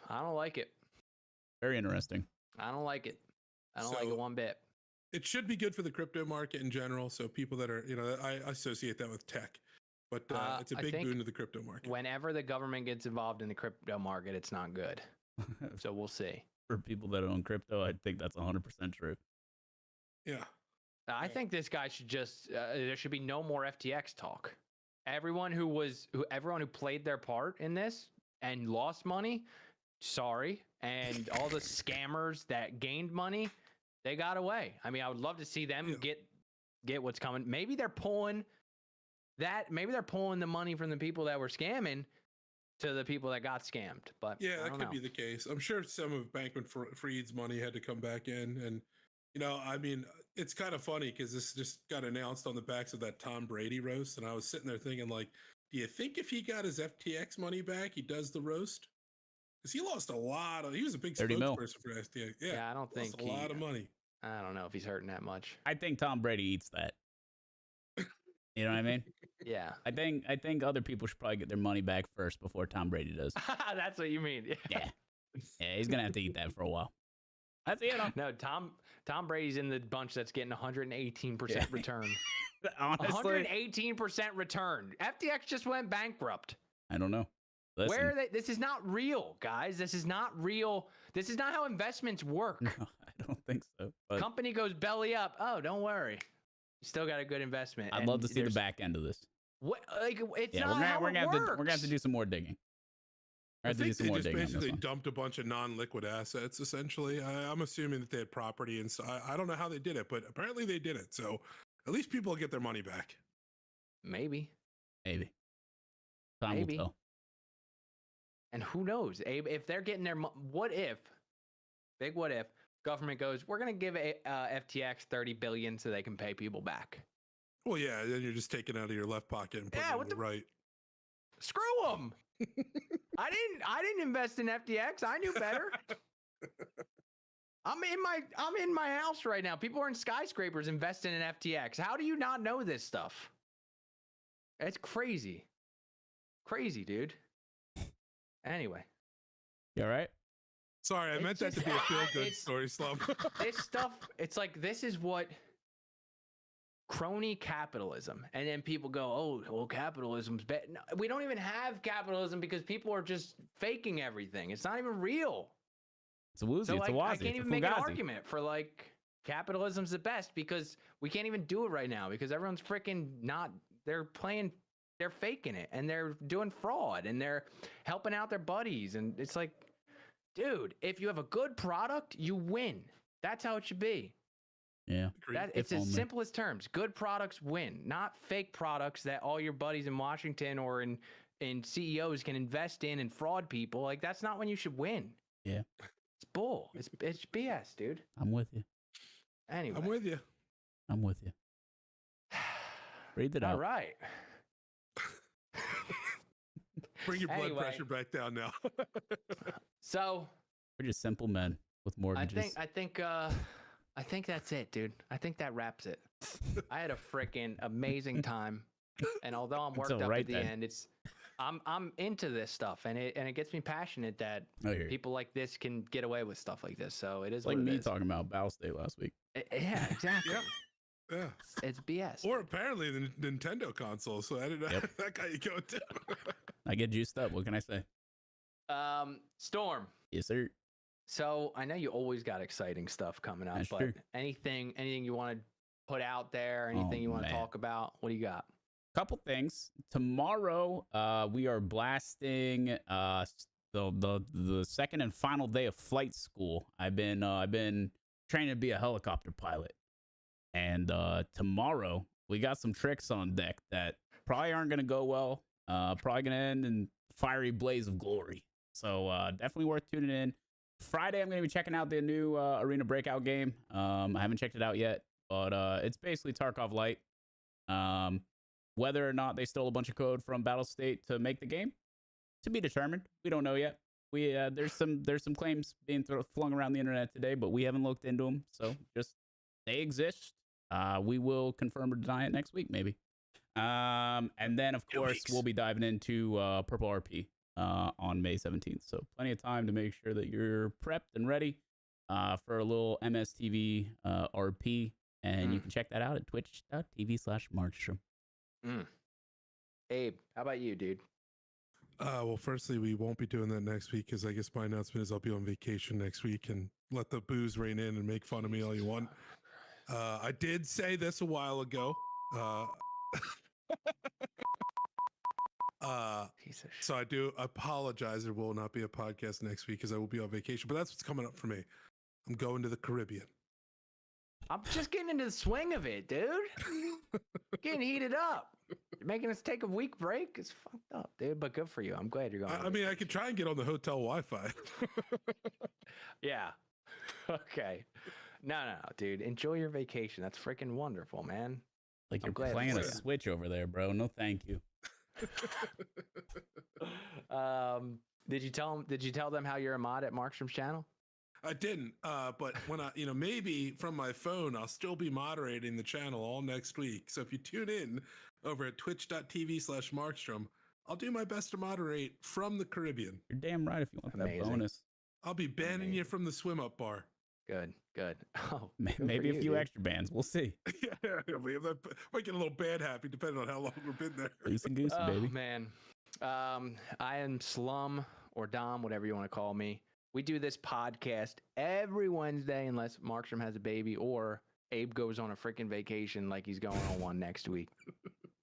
I don't like it. Very interesting. I don't like it. I don't like it one bit. It should be good for the crypto market in general. So people that are, I associate that with tech, but it's a big boon to the crypto market. Whenever the government gets involved in the crypto market, it's not good. So we'll see. For people that own crypto, I think that's 100% true. Yeah. I think this guy should just, there should be no more FTX talk. Everyone who played their part in this and lost money, sorry. And all the scammers that gained money, they got away. I mean, I would love to see them get what's coming. Maybe they're pulling the money from the people that were scamming to the people that got scammed. But yeah, that could be the case. I'm sure some of Bankman-Fried's money had to come back in. And, I mean, it's kind of funny because this just got announced on the backs of that Tom Brady roast. And I was sitting there thinking, like, do you think if he got his FTX money back, he does the roast? Because he lost he was a big spokesperson for FTX. Yeah, I don't think a lot of money. I don't know if he's hurting that much. I think Tom Brady eats that. You know what I mean? Yeah. I think other people should probably get their money back first before Tom Brady does. That's what you mean. Yeah. Yeah, he's gonna have to eat that for a while. That's No, Tom Brady's in the bunch that's getting 118% return. Honestly, 118% return. FTX just went bankrupt. I don't know. Listen. Where are they? This is not real, guys. This is not real. This is not how investments work. No, I don't think so. But company goes belly up. Oh, don't worry. You still got a good investment. I'd love to see the back end of this. What? Like, it's not how we're it works. We're gonna have to do some more digging. I think they just basically dumped a bunch of non-liquid assets. Essentially, I'm assuming that they had property, and so I don't know how they did it, but apparently they did it. So at least people will get their money back. Maybe. Time will tell. And who knows, Abe, if they're getting their what if government goes, we're going to give FTX 30 billion so they can pay people back. Well, yeah, then you're just taking out of your left pocket and putting it in the right. Screw them. I didn't invest in FTX. I knew better. I'm in my house right now. People are in skyscrapers investing in FTX. How do you not know this stuff? It's crazy. Crazy, dude. Anyway. You all right? Sorry, I meant that to be a feel-good story, Slump. This stuff, it's like, this is what crony capitalism. And then people go, oh, well, capitalism's bad. No, we don't even have capitalism because people are just faking everything. It's not even real. It's a woozy. So, like, I can't even make an argument for, like, capitalism's the best because we can't even do it right now because everyone's freaking not, they're faking it and they're doing fraud and they're helping out their buddies. And it's like, dude, if you have a good product, you win. That's how it should be. Yeah. It's as simple as terms. Good products win, not fake products that all your buddies in Washington or in and CEOs can invest in and fraud people, like that's not when you should win. Yeah. It's bull. It's BS, dude. I'm with you. Anyway. I'm with you. I'm with you. Breathe it out. All right. Bring your blood Anyway. pressure back down now. So We're just simple men with mortgages. I think that's it, dude. I think that wraps it. I had a freaking amazing time, and although I'm worked Until up right at the then. end, I'm into this stuff, and it gets me passionate that I hear you. people like this can get away with stuff like this. So it is It's like what it me is. talking about Battle State last week. Yeah, exactly. Yeah. It's BS. Or apparently the Nintendo console. So I didn't know Yep. that got you going too. I get juiced up. What can I say? Storm. Yes, sir. So I know you always got exciting stuff coming up, That's but true. anything you want to put out there, anything you want to man. talk about, what do you got? Couple things. Tomorrow, we are blasting the second and final day of flight school. I've been training to be a helicopter pilot, and tomorrow we got some tricks on deck that probably aren't gonna go well. Probably gonna end in fiery blaze of glory. So definitely worth tuning in. Friday, I'm gonna be checking out the new Arena Breakout game. I haven't checked it out yet, but it's basically Tarkov Light. Whether or not they stole a bunch of code from Battle State to make the game, to be determined. We don't know yet. We there's some claims being flung around the internet today, but we haven't looked into them. So just they exist. We will confirm or deny it next week, maybe. And then of course we'll be diving into PurpleRP on May 17th. So plenty of time to make sure that you're prepped and ready for a little MSTV RP, and you can check that out at twitch.tv/Markstrom. Abe, how about you, dude? Well, firstly, we won't be doing that next week because I guess my announcement is I'll be on vacation next week, and let the booze reign in and make fun of me all you want. I did say this a while ago. Piece of shit. So I do apologize. There will not be a podcast next week because I will be on vacation, but that's what's coming up for me. I'm going to the Caribbean. I'm just getting into the swing of it, dude. Getting heated up. You're making us take a week break. It's fucked up, dude. But good for you. I'm glad you're going. I mean, I could try and get on the hotel Wi-Fi. Yeah. Okay. No, dude. Enjoy your vacation. That's freaking wonderful, man. Like I'm you're glad playing for a ya. Switch over there, bro. No, thank you. Did you tell them how you're a mod at Markstrom's channel? I didn't, but when I, maybe from my phone, I'll still be moderating the channel all next week. So if you tune in over at twitch.tv/Markstrom, I'll do my best to moderate from the Caribbean. You're damn right if you want Amazing. that bonus. I'll be banning you from the swim up bar. Good. Oh, Maybe a few extra bands. We'll see. Yeah, we might get a little band happy depending on how long we've been there. Loose and goosey, baby. Man, I am Slum or Dom, whatever you want to call me. We do this podcast every Wednesday unless Markstrom has a baby or Abe goes on a freaking vacation like he's going on one next week.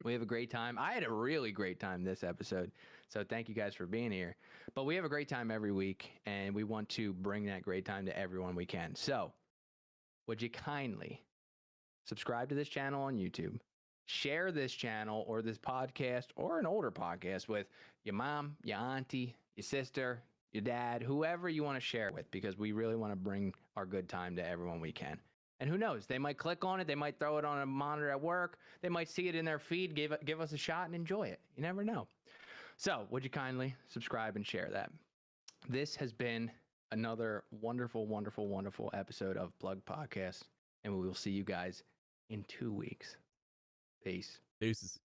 We have a great time. I had a really great time this episode. So thank you guys for being here. But we have a great time every week, and we want to bring that great time to everyone we can. So would you kindly subscribe to this channel on YouTube, share this channel or this podcast or an older podcast with your mom, your auntie, your sister, your dad, whoever you want to share it with, because we really want to bring our good time to everyone we can. And who knows, they might click on it, they might throw it on a monitor at work, they might see it in their feed, give us a shot and enjoy it. You never know. So would you kindly subscribe and share that? This has been another wonderful, wonderful, wonderful episode of Plug Podcast, and we will see you guys in 2 weeks. Peace. Deuces.